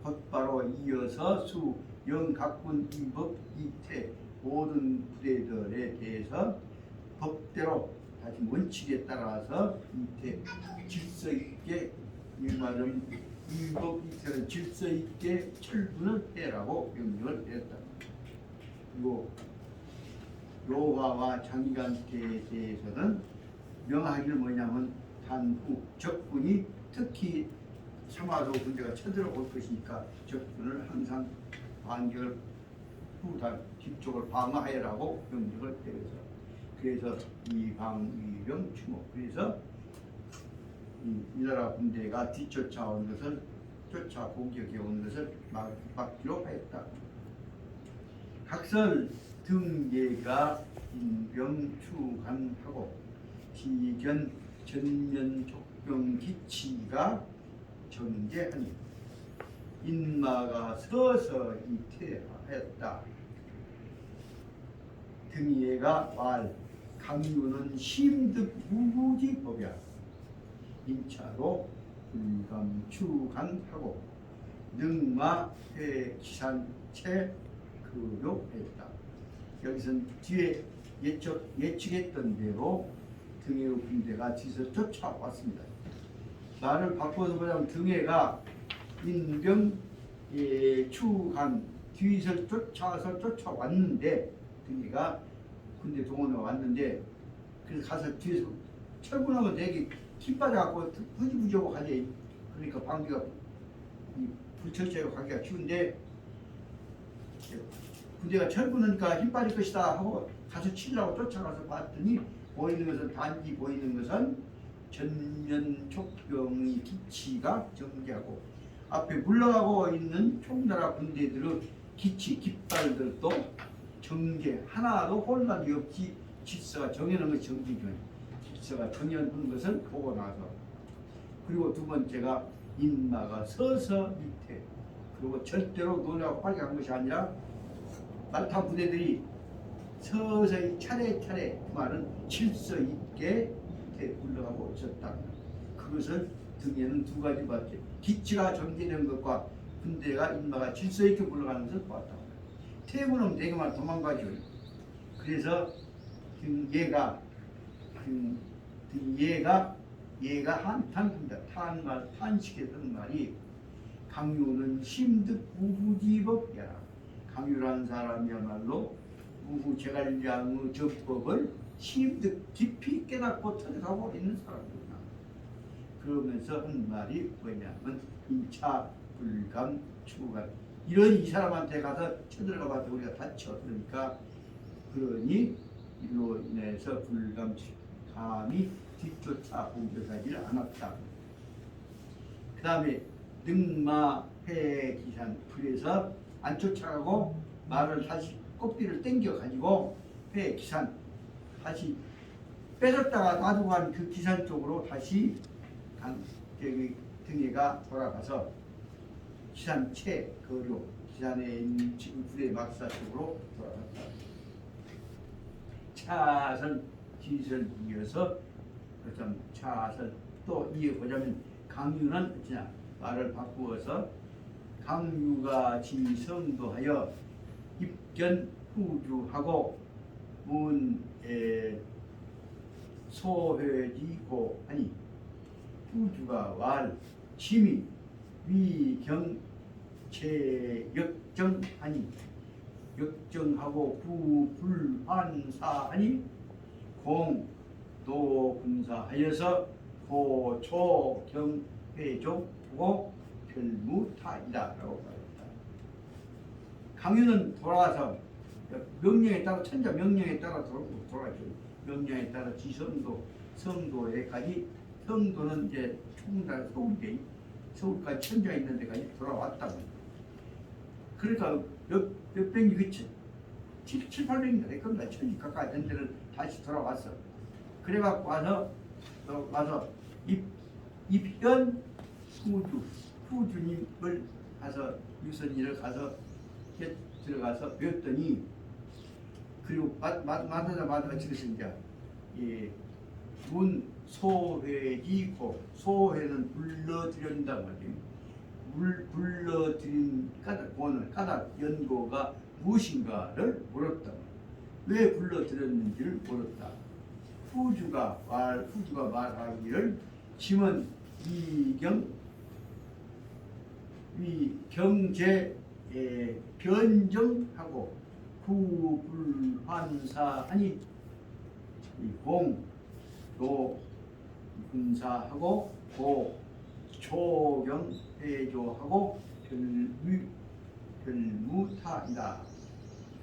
곧바로 이어서 수 영각군 이법 이태 모든 부대들에 대해서 법대로 다시 원칙에 따라서 이태 질서 있게 이 말은 이법 이태는 질서 있게 철분을 해라고 명령을 내렸다. 그리고 요화와 장이간태에 대해서는 명하기를 뭐냐면 단후 적군이 특히 삼화도 군대가 쳐들어올 것이니까 적군을 항상 반격을 후단 뒤쪽을 방어하라고 명령을 내려서 그래서 이방위령 추모 그래서 이 나라 군대가 뒤쫓아온 것을 쫓아 공격해 온 것을 막기로 하였다. 각설 등예가 인병추간하고 시견 전면 족병 기치가 정제하니 인마가 서서 이퇴하였다. 등예가 말 강유는 심득 무구지법이야. 인차로 불감추간하고 능마 회기산체 그료했다. 여기서는 뒤에 예측했던 대로 등해 군대가 뒤에서 쫓아왔습니다. 말을 바꿔서 보자면 등해가 인병 추간 뒤에서 쫓아왔는데 등해가 군대 동원에 왔는데 그래서 가서 뒤에서 철군하고 되게 힘 빠져갖고 흐지부지하고 가지. 그러니까 방비가 불철저하게 가기가 쉬운데 군대가 철군하니까 힘 빠질 것이다 하고 가서 치려고 쫓아가서 봤더니 단지 보이는 것은 전면 촉병의 기치가 정지하고 앞에 물러가고 있는 총나라 군대들의 기치 깃발들도 정제 하나도 혼란이 없이 질서가 정해놓은 것이 정지죠. 질서가 정해놓은 것을 보고 나서 그리고 두 번째가 인마가 서서 밑에 그리고 절대로 노래하고 빨리 간 것이 아니라 말탄 부대들이 서서히 차례차례 그 말은 질서 있게 밑에 물러가고 있었다. 그것을 등에는 두 가지 봤지. 기치가 정제된 것과 군대가 인마가 질서 있게 물러가는 것을 보았다. 태군은 대개만 도망가죠. 그래서 얘가 한탄입니다. 탄식했던 말이 강유는 심득 무후지법이야. 강유라는 사람이야말로 무후 제갈량의 전법을 심득 깊이 깨닫고 터득하고 있는 사람이구나. 그러면서 한 말이 뭐냐면 인차 불감 추간 이런 이 사람한테 가서 쳐들어가 봐도 우리가 다쳐. 그러니 이로 인해서 불감 감히 뒤쫓아 공격하지를 않았다. 그 다음에 능마회 기산 그래서 안 쫓아가고 말을 다시 꽃비를 땡겨 가지고 회 기산 다시 빼졌다가 놔두고 간 그 기산 쪽으로 다시 등해가 돌아가서 기산체 거료 기산에 있는 지금 부대 막사 쪽으로 돌아갔다. 차선 뒤를 이어서 좀 차서 또 이어보자면 강유는 어찌냐 말을 바꾸어서 강유가 지성도하여 입견 후주하고 문에 소회지고 하니 후주가 왈 심이 위경 체역정하니 역정하고 부불환사하니 공도군사하여서 고초경회족고 별무타이다라고 말합니다. 강유는 돌아와서 명령에 따라 천자 명령에 따라 돌아가죠. 명령에 따라 지성도 성도에까지 성도는 이제 충남 서울대 서울까지 천자 있는 데까지 돌아왔다고. 그러니까 몇 백이 그치 7, 800인가 될 겁니다. 천지 가까이 된 데를 다시 돌아왔어. 그래갖고 와서 입현 후주님을 가서 유선이를 가서 들어가서 배웠더니 그리고 마다마다 지르신자 문 소회지고 소회는 불러들인다 말이에요. 불러들인 까닭 연고가 무엇인가를 물었다. 왜 불러들였는지를 물었다. 후주가 말하기를 짐은 위경제 변정하고 구불환사하니 공도 군사하고 고초경회조하고 별무타이다.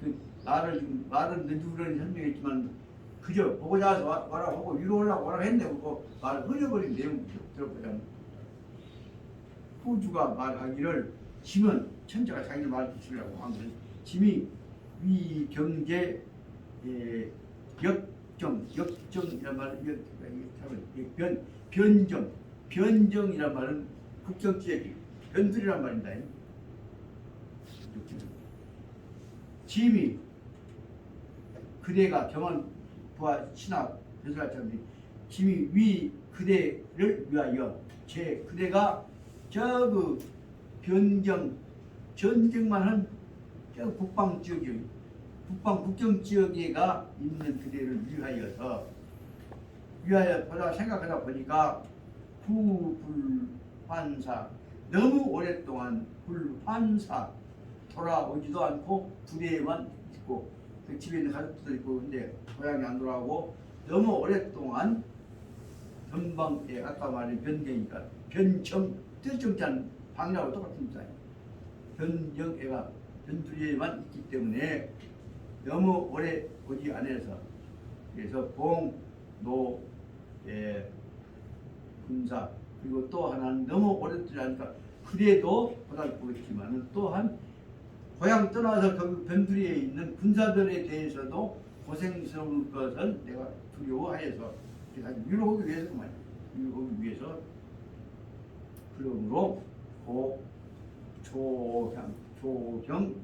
그 말은 늦으려니 설명했지만 그저 보고자 와라 하고 위로 올라고 와라 했네. 그거 말을 흘려버린 내용이죠. 들어보자면 후주가 말하기를 짐은 천자가 자기를 말해주시라고 한 것은 짐이 위경제 역정이란 말은 변정이란 말은 국정지역이 변들이란 말입니다. 짐이 그대가 경원 부하 신학 변술학자들이 짐이 위 그대를 위하여 제 그대가 저 그 전쟁만 한 저 북방 지역이 북방 국경 지역에가 있는 그대를 위하여 보다 생각하다 보니까 불환사 너무 오랫동안 불환사 돌아오지도 않고 부대에만 있고 그 집에 있는 가족도 있고 근데 고향이 안 돌아오고 너무 오랫동안 전방에 아까 말한 변경이니까 변청 뜻정자는 방이라고 똑같습니다. 변정애가 변두리에만 있기 때문에 너무 오래 오지 않아서 그래서 공노 군사 그리고 또 하나는 너무 오래 뜨지 않으니까 그래도 보다보겠지만은 또한 고향 떠나서 그 변두리에 있는 군사들에 대해서도 고생스러울 것을 내가 두려워하여서 위로하기 위해서만 위로하기 위해서 그러므로 조경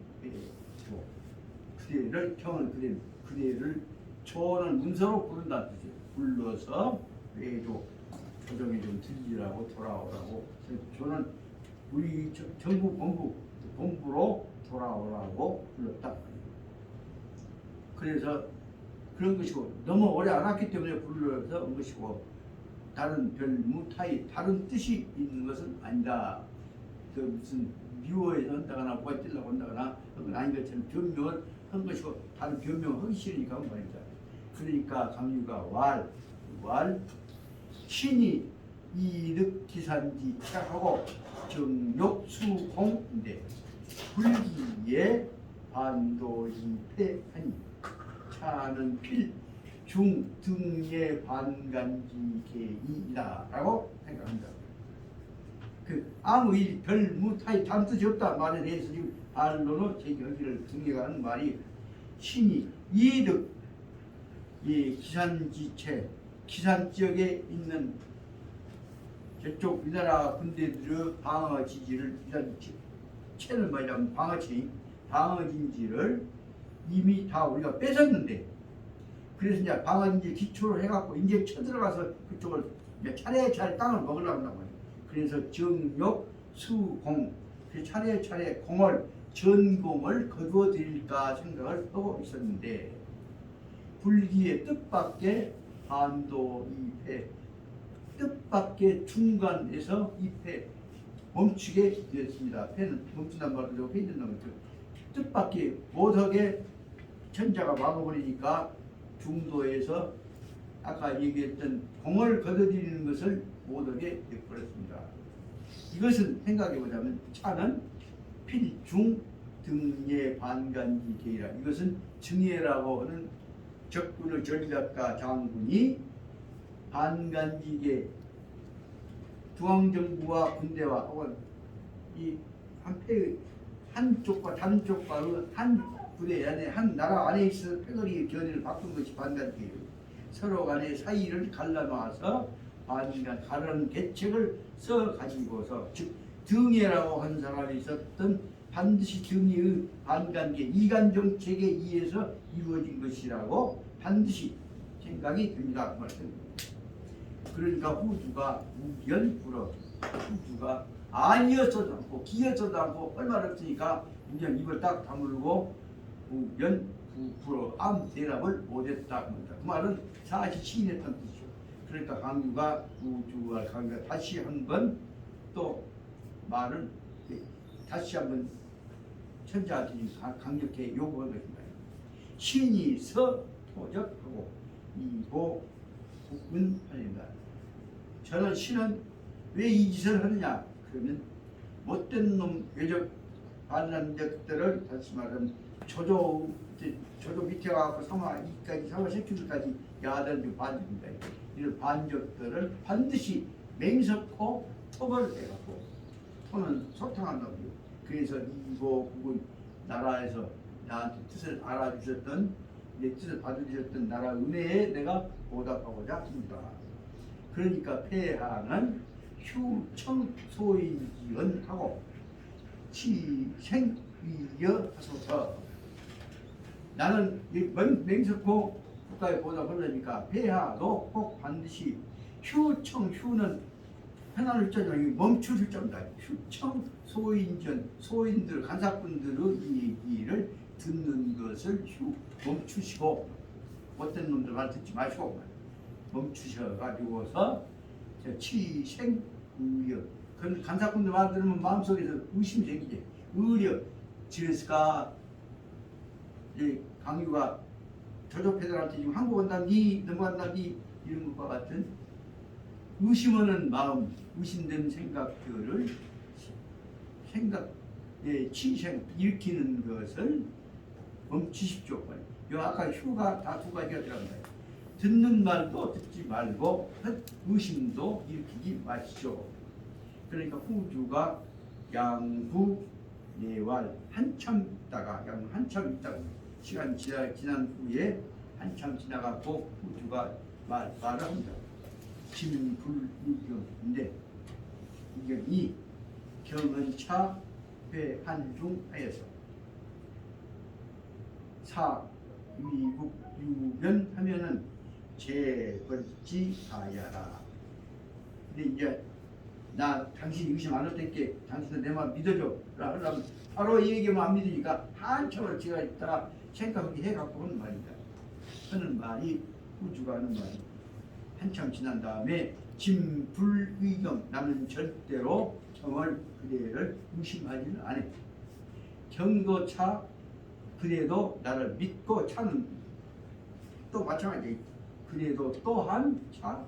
그대를 경은 그대를 초는 문서로 부른다 뜻이죠. 불러서 외조 조정에 좀 들리라고 돌아오라고 저는 우리 정부 본부로 돌아오라고 불렀다. 그래서 그런 것이고 너무 오래 안 왔기 때문에 불러서 온 것이고 다른 별무타이 다른 뜻이 있는 것은 아니다. 그 무슨 미워해서 한다거나 뭐가 찔러고 한다거나 그건 아닌 것처럼 변명을 한 것이고 다른 변명을 하기 싫으니까 한 말입니다. 그러니까 강유가 왈 신이 이득 기산지 착하고 정욕수공인데 불기에 반도이패하니 차는 필 중등의 반간지계이다라고 생각합니다. 그 아무 일 별무타이 다른 뜻이 없다 말에 대해서 지금 반론을 제기하기를 등에가는 말이 신이 이득 이 기산지체 기산 지역에 있는 저쪽 우리나라 군대들의 방어 지지를 체를 말하자면 방어 진지를 이미 다 우리가 뺏었는데 그래서 이제 방을 이제 기초로 해갖고 이제 쳐들어가서 그쪽을 이제 차례차례 땅을 먹으려고 한단 말이에요. 그래서 정욕, 수공, 그 차례차례 공을 전공을 거두어 드릴까 생각을 하고 있었는데 불기의 뜻밖의 반도 입회, 뜻밖의 중간에서 입회 멈추게 되었습니다. 패는 멈춘단 말이죠. 회된다는 거죠. 뜻밖의 못하게 천자가 막아버리니까 중도에서 아까 얘기했던 공을 거둬들이는 것을 못하게 되어버렸습니다. 이것은 생각해보자면 차는 필중 등예 반간기계라. 이것은 증예라고 하는 적군의 전략가 장군이 반간기계 중앙정부와 군대와 혹은 이 한쪽과 다른 쪽과의 한 부대 안에 한 나라 안에 있어 패거리 견해를 바꾼 것이 반간기계예요. 서로 간의 사이를 갈라놔서 반간 가르는 계책을 써 가지고서 즉 등예라고 한 사람이 있었던 반드시 등예의 반간계 이간 정책에 의해서 이루어진 것이라고 반드시 생각이 듭니다. 그 말씀입니다. 그러니까 후주가 우견불어 후주가 아니었어도 않고 기었어도 않고 얼마나 없으니까 그냥 입을 딱 다물고 우견불어 아무 대답을 못했다. 그 말은 사실 시인했던 뜻이죠. 그러니까 강유가 우주와 강유가 다시 한번 또 말을 다시 한번 천자한테 강력하게 요구한 것입니다. 신이 서토적하고 이고 국군하린다. 저는 신은 왜 이 짓을 하느냐? 그러면 못된 놈 외적 반란적들을 다시 말하면 조조 밑에 가고 사마 17주까지 야단주 반적입니다. 이런 반적들을 반드시 맹석코 처벌해갖고 토는 소탕한다고요. 그래서 이고 국은 나라에서 나한테 뜻을 알아주셨던 내 뜻을 받아주셨던 나라 은혜에 내가 보답하고자 합니다. 그러니까 폐하는 휴청소인지언하고 치생위여 하소서. 나는 맹석코 국가에 보답하려니까 폐하도 꼭 반드시 휴는 하나를 짜자니 멈출 줄자입니다. 휴청소인전 소인들 간사꾼들의 얘기를 듣는 것을 멈추시고 못된 놈들 말 듣지 마시고 멈추셔가지고서 치생의려 그런 간사꾼들 말 들으면 마음속에서 의심이 생기지. 의려 지레스가 강유가 저조패들한테 지금 한국 온다니 넘어간다니 이런 것과 같은 의심하는 마음, 의심된 생각들을 치생 일으키는 것을 멈추십시오. 아까 휴가 다 두 가지가 들어간다. 듣는 말도 듣지 말고 의심도 일으키지 마시죠. 그러니까 후주가 양후 예왈 한참 있다가 한참 있다가 시간 지난 후에 한참 지나가고 후주가 말을 합니다. 진불유경인데 이경이 경은차 회한중하여서 사위국 유변 하면은 재벌지하야라. 근데 이제 나 당신 의심 안 할때께 당신은 내 말 믿어줘 라 하려면 바로 이 얘기만 안 믿으니까 한참을 제가 있다가 생각하게 해갖고 하는 말입니다. 하는 말이 후주가 하는 말이 한참 지난 다음에 진불의경 나는 절대로 경을 그대를 의심하지는 않아. 경도차 그대도 나를 믿고 차는 또 마찬가지. 그래도 또한 차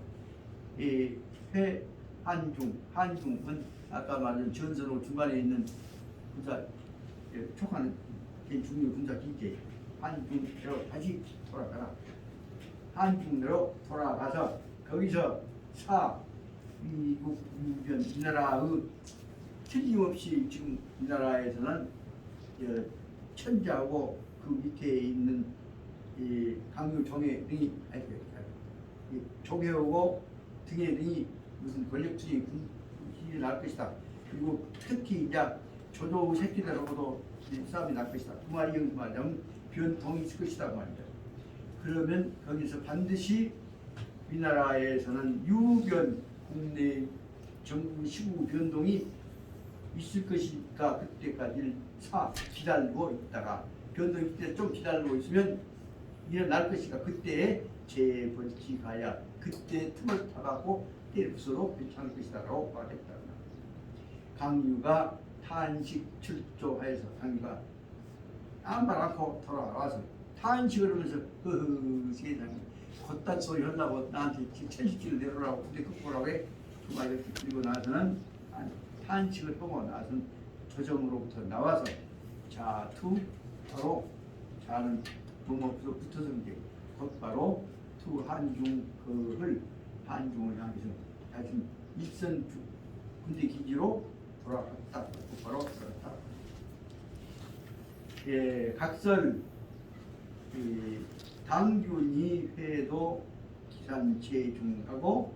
한중은 아까 말한 전선호 중간에 있는 군사 촉하는 중요 군사 기계 한중으로 다시 돌아가라. 한중으로 돌아가서 거기서 미국 유변 이 나라의 틀림없이 지금 이 나라에서는 천자하고 그 밑에 있는 이 강요 종의 등이 조개하고 등의 등이 무슨 권력주의 분실이 날 것이다. 그리고 특히 이제 조조 새끼들하고도 싸움이 날 것이다. 그 말이 여기서 말하자면 변동이 있을 것이다 그 말이죠. 그러면 거기서 반드시 우리나라에서는 유변 국내 정부 시국 변동이 있을 것이니까 그때까지 기다리고 있다가 변동이 있을 때 좀 기다리고 있으면 일어날 것이니까 그때에 재벌기가야 그때 틈을 타갖고 때려서도 괜찮을 것이다라고 말했다. 강유가 탄식 출조하여서 강유가 아무 말 않고 돌아와서 탄식을 하면서 세상에 걷단 소리 하려고 나한테 천식지를 내놓으라고 근데 그 뭐라고 해? 그 말을 듣고 나서는 탄식을 하고 나서는 조정으로부터 나와서 자투 바로 자는 동업부터 붙어서 이제 곧바로 투 한중을 향해서 다시 일선 군대 기지로 돌아갔다. 곧바로 돌아갔다. 예, 각설 당균이 회도 기산체중하고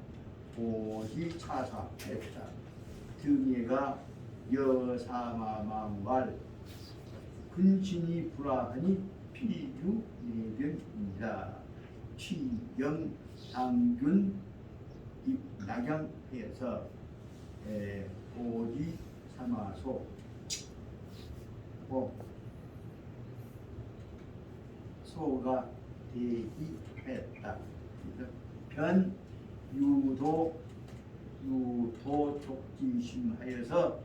오지 차사했다. 등예가 여사마망왈 근신이 불화하니 필유 예변입니다. 취영 당균 입낙양해서 오지 사마소 소가 대기했다. 변 유도 족지심하여서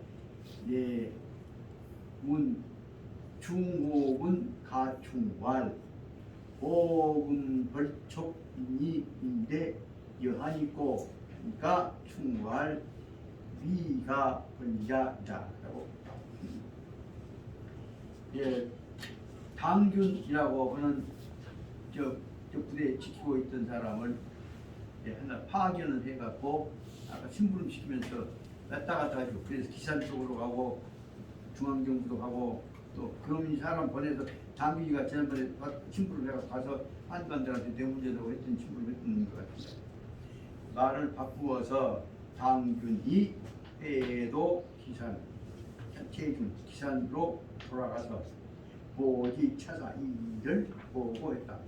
문 중호군 가충왈 오군 벌촉이인데 여한있고 그러니까 충왈 위가 번자자라고. 당균이라고 하는 저 부대에 지키고 있던 사람을 하나 파견을 해갖고 아까 심부름 시키면서 왔다 갔다 하죠. 그래서 기산 쪽으로 가고 중앙정부도 가고 또 그런 사람 보내서 당균이가 지난번에 심부름 해갖고 가서 한반들한테 뇌물제라고 했던 심부름 했던 것 같습니다. 말을 바꾸어서 당균이 회도 기산 체중 기산으로 돌아가서 보지 차사 이를 보고했다.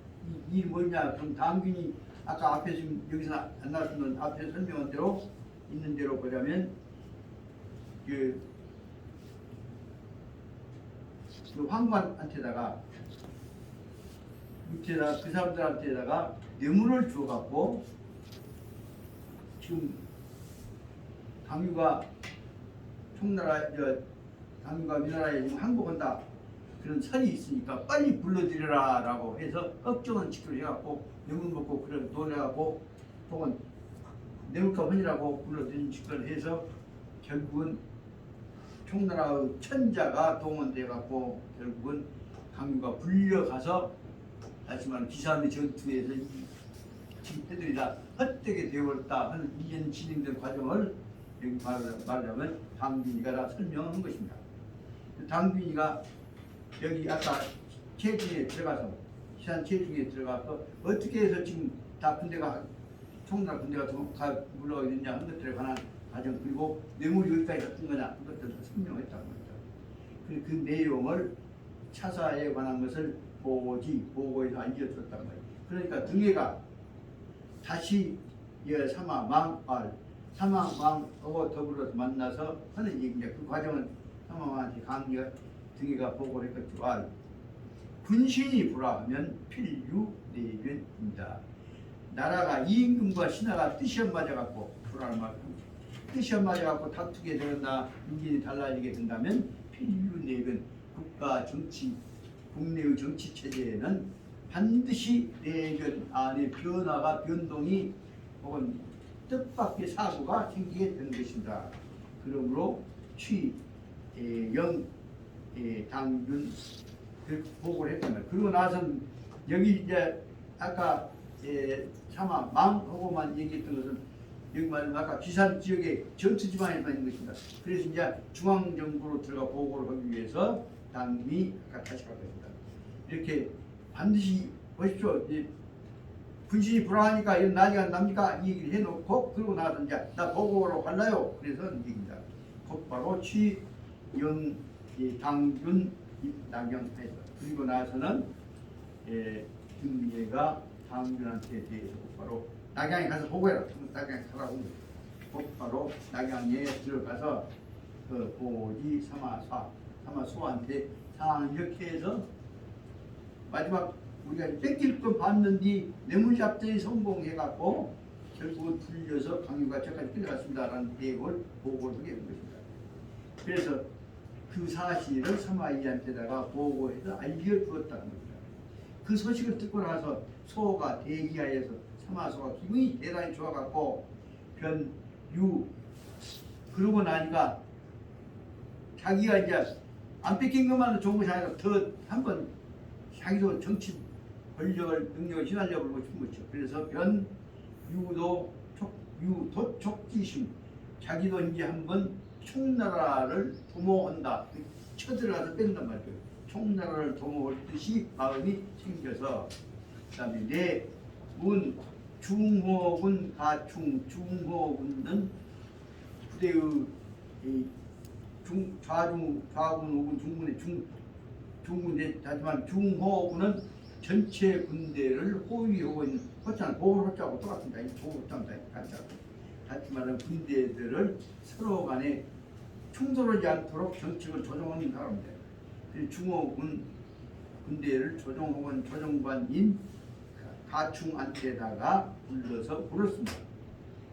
이 뭐냐? 그럼 당균이 아까 앞에 지금 여기서 안 나왔던 앞에 설명한 대로 있는 대로 보자면 그 황관한테다가 밑에다 그 사람들한테다가 뇌물을 주어갖고 지금 강유가 강유가 우리나라에 지금 항복한다 그런 설이 있으니까 빨리 불러들여라 라고 해서 걱정은 지키려 해갖고 뇌물 먹고 그래 논해갖고 혹은 뇌물값 환이라고 불러들인 짓을 해서 결국은 총나라의 천자가 동원돼갖고 결국은 강유가 불려가서 다시 말하면 기사의 전투에서 지금 애들이 다 헛되게 되어버렸다 하는 이전 진행된 과정을 여기 말하자면 당균이가 다 설명한 것입니다. 당균이가 여기 아까 체중에 들어가서 시한 체중에 들어가서 어떻게 해서 지금 다 군대가 총나라 군대가 물러가게 됐냐 한 것들에 관한 과정 그리고 뇌물이 여기까지 갔던 거냐 한 것들을 설명했다는 겁니다. 그 내용을 차사에 관한 것을 보고에서 알려줬단 말이에요. 그러니까 등예가 다시 사마망하고 더불어서 만나서 하는 얘기입니다. 그 과정은 사마망한테 강의가 등예가 보고를 했겠죠. 군신이 불화하면 필유 내변입니다. 나라가 임금과 신하가 뜻이 안 맞아갖고 불화를 말합니다. 뜻이 안 맞아갖고 다투게 되거나 인진이 달라지게 된다면 필유 내변 국가 정치 국내의 정치 체제에는 반드시 내변 안에 변동이 혹은 뜻밖의 사고가 생기게 되는 것입니다. 그러므로 취영 당균 보고를 했단 그리고 나서는 여기 이제 아까 사마망하고만 얘기했던 것은 여기 말하면 아까 기산 지역의 전투 지방에만 있는 것입니다. 그래서 이제 중앙정부로 들어가 보고를 하기 위해서 당군이 아까 다시 갈 것입니다. 이렇게 반드시 보십시오. 군신이 불안하니까 이런 난리가 안 납니까? 이 얘기를 해놓고 그러고 나서 이제 나 보고로 갈라요. 그래서 얘기입니다. 곧바로 취영 당균 입낙양해서 그리고 나서는 등예가 당균한테 대해서 곧바로 낙양에 가서 보고해라. 낙양에 가라고. 곧바로 낙양에 들어가서 그 보지 사마소한테 상황을 이렇게 해서 마지막 우리가 뺏길 거 봤는데 뇌물작전이 성공해갖고 결국은 풀려서 강유가 저까지 끌려갔습니다라는 내용을 보고를 하게 된 것입니다. 그래서 그 사실을 사마이한테다가 보고해서 알려주었다는 겁니다. 그 소식을 듣고 나서 소가 대기하여서 사마소가 기분이 대단히 좋아갖고 변유 그러고 나니까 자기가 이제 안 뺏긴 것만은 좋은 것이 아니라 더 한번 자기도 정치 권력을 능력을 휘날려보고 싶은 거죠. 그래서 유도촉지심 자기도 이제 한번 총나라를 도모한다. 쳐들어가서 뺀단 말이에요. 총나라를 도모할 듯이 마음이 생겨서 그다음에 내문 중호군 가충 중호군은 부대의 좌군 오군 중군의 중군대 하지만 중호군은 전체 군대를 호위하고 있는 호자는 보호호자하고 똑같습니다. 보호호자입니다. 같이 말하는 군대들을 서로 간에 충돌하지 않도록 정책을 조정하는 사람입니다. 중호군 군대를 조정하는 조정관인 가충한테다가 불러서 물었습니다.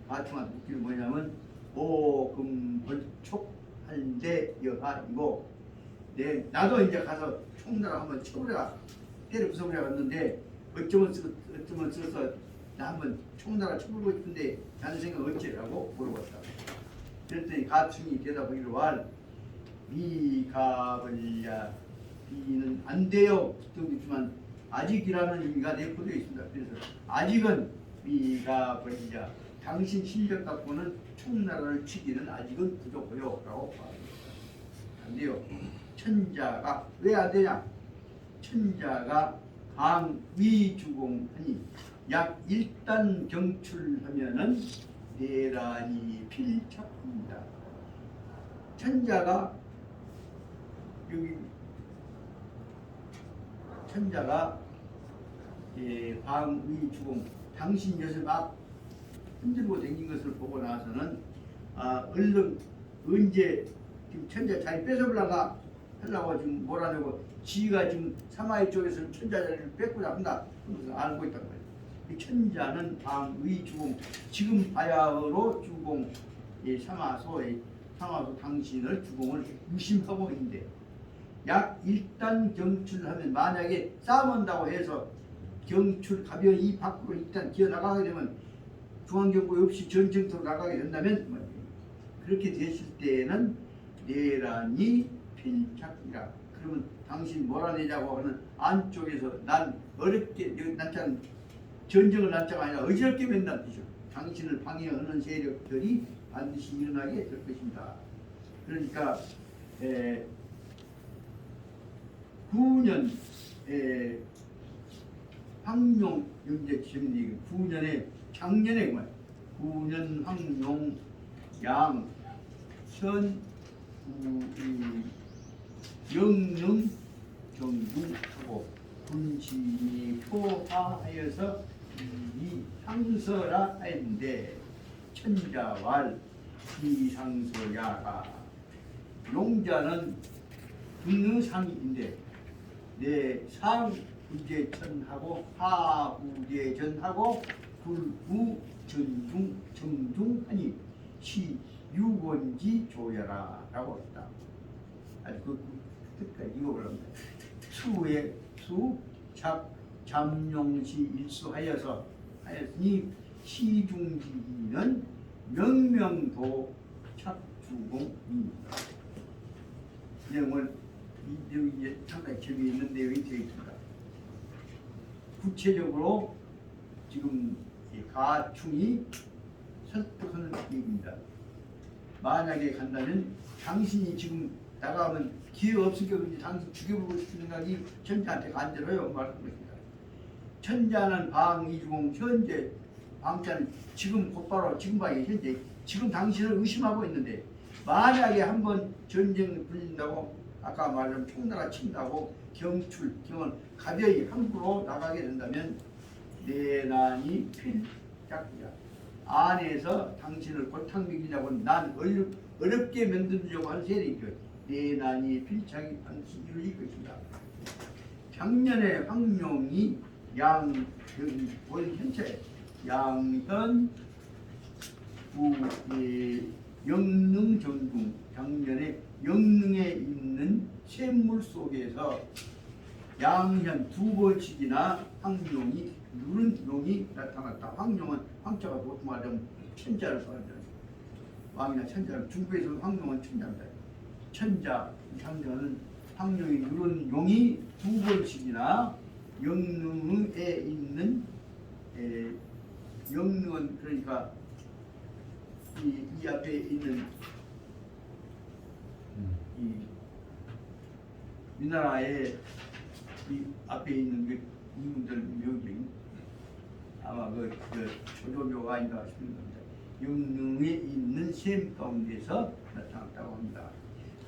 가충한테 묻기를 뭐냐면 오금벌촉할대 여하이고 나도 이제 가서 총나라 한번 쳐보려 때려 부숴보려 갔는데 어쩌면 써서 나 한번 총나라 쳐보고 싶은데 자네 생각 어째라고 물어봤다. 그랬더니 가충이 대답하기를 왈 미가벌야 비는 안 돼요. 있지만 아직이라는 의미가 내포되어 있습니다. 그래서 아직은 미가벌야 당신 실력 갖고는 총나라를 치기는 아직은 부족해요 라고 말합니다. 안 돼요. 천자가 왜 안 되냐? 천자가 강위주공하니 약 1단 경출하면은 내란이 필착합니다. 천자가 여기 천자가 방위주공 당신 요새 막 흔들고 다닌 것을 보고 나서는 얼른 언제 지금 천자 자리 뺏어보려고 하려고 지금 뭐라냐고 지가 지금 사마이 쪽에서 천자 자리를 뺏고자 한다 그래서 알고 있단 말이에요. 이 천자는 방위주공 지금 바야흐로 주공 사마소 당신을 주공을 유심하고 있는데 약 1단 경출하면 만약에 싸움한다고 해서 경출 가벼운 이 밖으로 일단 기어나가게 되면 중앙정부 없이 전쟁터로 나가게 된다면 그렇게 됐을 때에는 내란이 필착이라 그러면 당신 몰아내자고 하는 안쪽에서 난 어렵게 난장 전쟁을 난자가 아니라 어지럽게 맨날 뜻이죠. 당신을 방해하는 세력들이 반드시 일어나게 될 것입니다. 그러니까 9년 황룡 영제 지금 9년에 작년에 그만 9년 황룡 양현 영능 경중하고 군신이 포하하여서 이 상서라 하였는데 천자왈 이상서야가 용자는 등상인데 상부제천하고 하부제전하고 불부전중 정중하니 시유원지 조여라 라고 했다. 아주 그 끝까지 읽어보랍니다. 수의 잠룡시 일수하여서 하였으니 시중지기는 명명도 착주공입니다. 내용을 여기 상당히 재미있는 내용이 되어 있습니다. 구체적으로 지금 가충이 설득하는 얘기입니다. 만약에 간다면 당신이 지금 나가면 기회가 없으니까 당신 죽여보고 싶은 생각이 천자한테 간절해요 말하는 것입니다. 천자는 방이주공 현재 방자는 지금 곧바로 지금 방이 현재 지금 당신을 의심하고 있는데 만약에 한번 전쟁이 불린다고 아까 말한 총나라 친다고 경출, 경은 가벼이 함부로 나가게 된다면 내난이 필작이야. 안에서 당신을 고탕 먹이려고 난 어렵게 만들려고 한 세력이죠. 내난이 필작이 반드시 이루어질 것이다. 작년에 황룡이 여기 본 현재 양현 영릉 전궁, 작년에 영릉에 있는 샘물 속에서 양현 두 번씩이나 황룡이 누른 용이 나타났다. 황룡은 황자가 보통 말하면 천자를 써요. 왕이나 천자를 중국에서 황룡은 천자입니다. 천자, 황룡은 황룡이 누른 용이 두 번씩이나 영릉에 있는 영릉은 그러니까 이 앞에 있는 이 우리나라의 이 앞에 있는 그 이문들 묘기 아마 그 조조묘가 아닌가 싶은 겁니다. 영릉에 있는 샘 가운데서 나타났다고 합니다.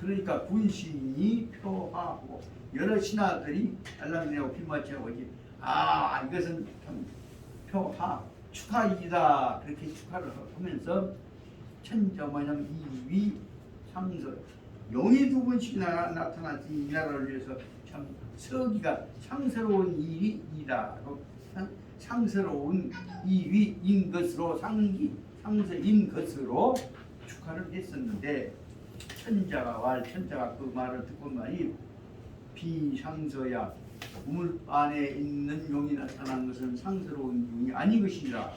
그러니까 군신이 표하고 여러 신하들이 알랑내고 빗맞춰고 이제 이것은 참 표하 축하이다 그렇게 축하를 하면서 천자 뭐냐면 이위 상설 용이 두 번씩이나 나타났지 이 나라를 위해서 참 서기가 상스러운 일이다. 상스러운 이위인 것으로 상서인 것으로 축하를 했었는데 천자가 그 말을 듣고만이 비상서야 우물 안에 있는 용이 나타난 것은 상스러운 용이 아닌 것이라.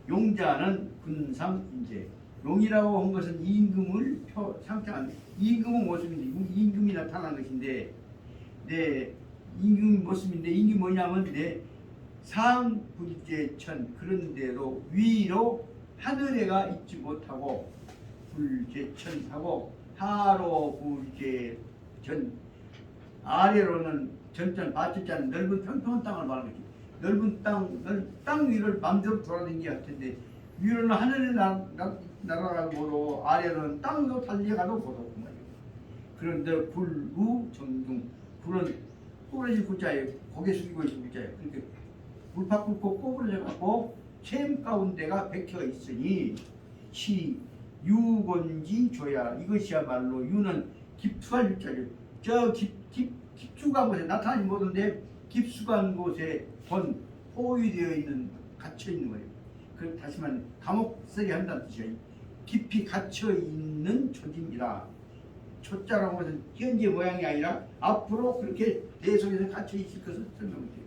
용자는 군상인재 용이라고 한 것은 임금을 상징하는 임금의 모습인데 임금이 나타난 것인데 임금의 모습인데 임금이 뭐냐면 상불제천 그런데도 위로 하늘에가 있지 못하고 불제천하고 하로 불제전 아래로는 전천 바천자는 넓은 평평한 땅을 말하는 거지. 넓은 땅 위를 마음대로 돌아다니게 할 텐데 위로는 하늘에 날아가고 아래로는 땅으로 달려가도 고독한 거예요. 그런데 불우 정중 불은 꼬부러진 구자예요. 고개 숙이고 있는 구자예요. 그러니까 불팍 끓고 꼬부러져 갖고 샘 가운데가 박혀 있으니 시 유건지 조야 이것이야말로 유는 깊숙한 유자죠. 저 깊숙한 곳에 나타나지 못하는데 깊숙한 곳에 포위되어 있는 갇혀 있는 거예요. 그 다시 말하면 감옥 쓰게 한다는 뜻이에요. 깊이 갇혀 있는 조짐이라. 초자라고 하는 현재 모양이 아니라 앞으로 그렇게 내 속에서 갇혀 있을 것을 설명해요.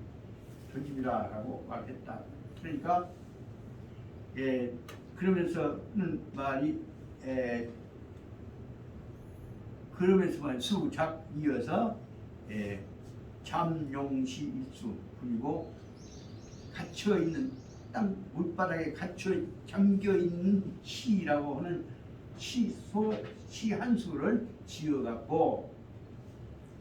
조짐이라라고 말했다. 그러니까 그러면서는 말이 그러면서만 수작 이어서 잠용시 일수 그리고 갇혀 있는 땅 물바닥에 갇혀 잠겨 있는 시라고 하는 시 한 수를 지어갖고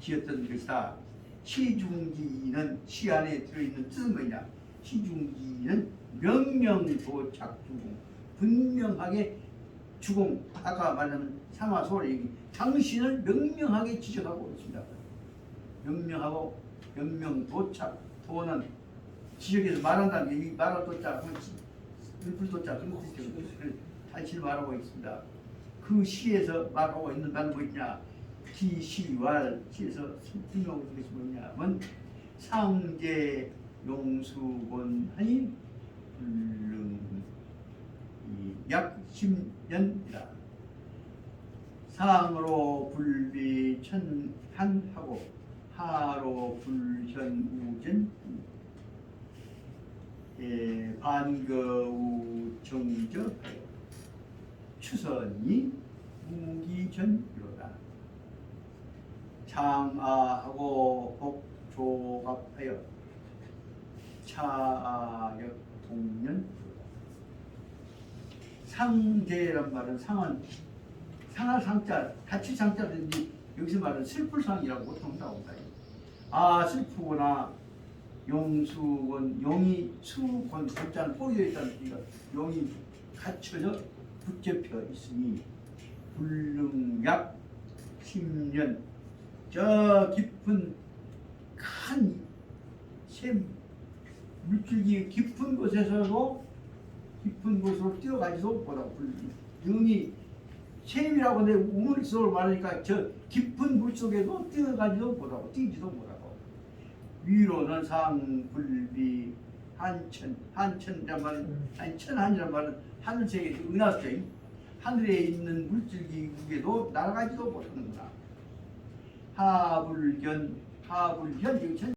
지었던 것이다. 시중지는 시 안에 들어있는 뜻은 뭐냐? 시중지는 명명도착 주공 분명하게 주공 아까 말하는 상하소리 당신을 명명하게 지적하고 있습니다. 명명하고 명명도착 도는 지역에서 말한다는 게 말할 도자 불도자 그런 뜻이죠. 당신을 말하고 있습니다. 그 시에서 말하고 있는 단어 뭐냐? 기시왈 시에서 설명하고 있는 것이 뭐냐면 상제 용수본하니 불능 약 10년이라 상으로 불비천한하고 하로 불현우전 반거우 정적하여 추선이 무기전이로다. 장아하고 복조갑하여 차아역 동년이로다. 상제란 말은 상은 상할 상자, 같이 상자든지 여기서 말하는 슬플 상이라고 보통 나온다. 슬프구나. 용수건 용이 수건 글자는 포위되어 있다는 뜻이니까 용이 갇혀져 붙잡혀 있으니 불능약 10년 저 깊은 큰 샘 물줄기 깊은 곳에서도 깊은 곳으로 뛰어가지도 못하고 능이 샘이라고 내 우물속을 말하니까 저 깊은 물속에도 뛰어가지도 못하고 뛰지도 못하고 위로는 상불비 한천이란 말은 아니 천한이란 말은 하늘색의 은하수죠. 하늘에 있는 물줄기 위에도 날아가지도 못하는구나. 하불견 이거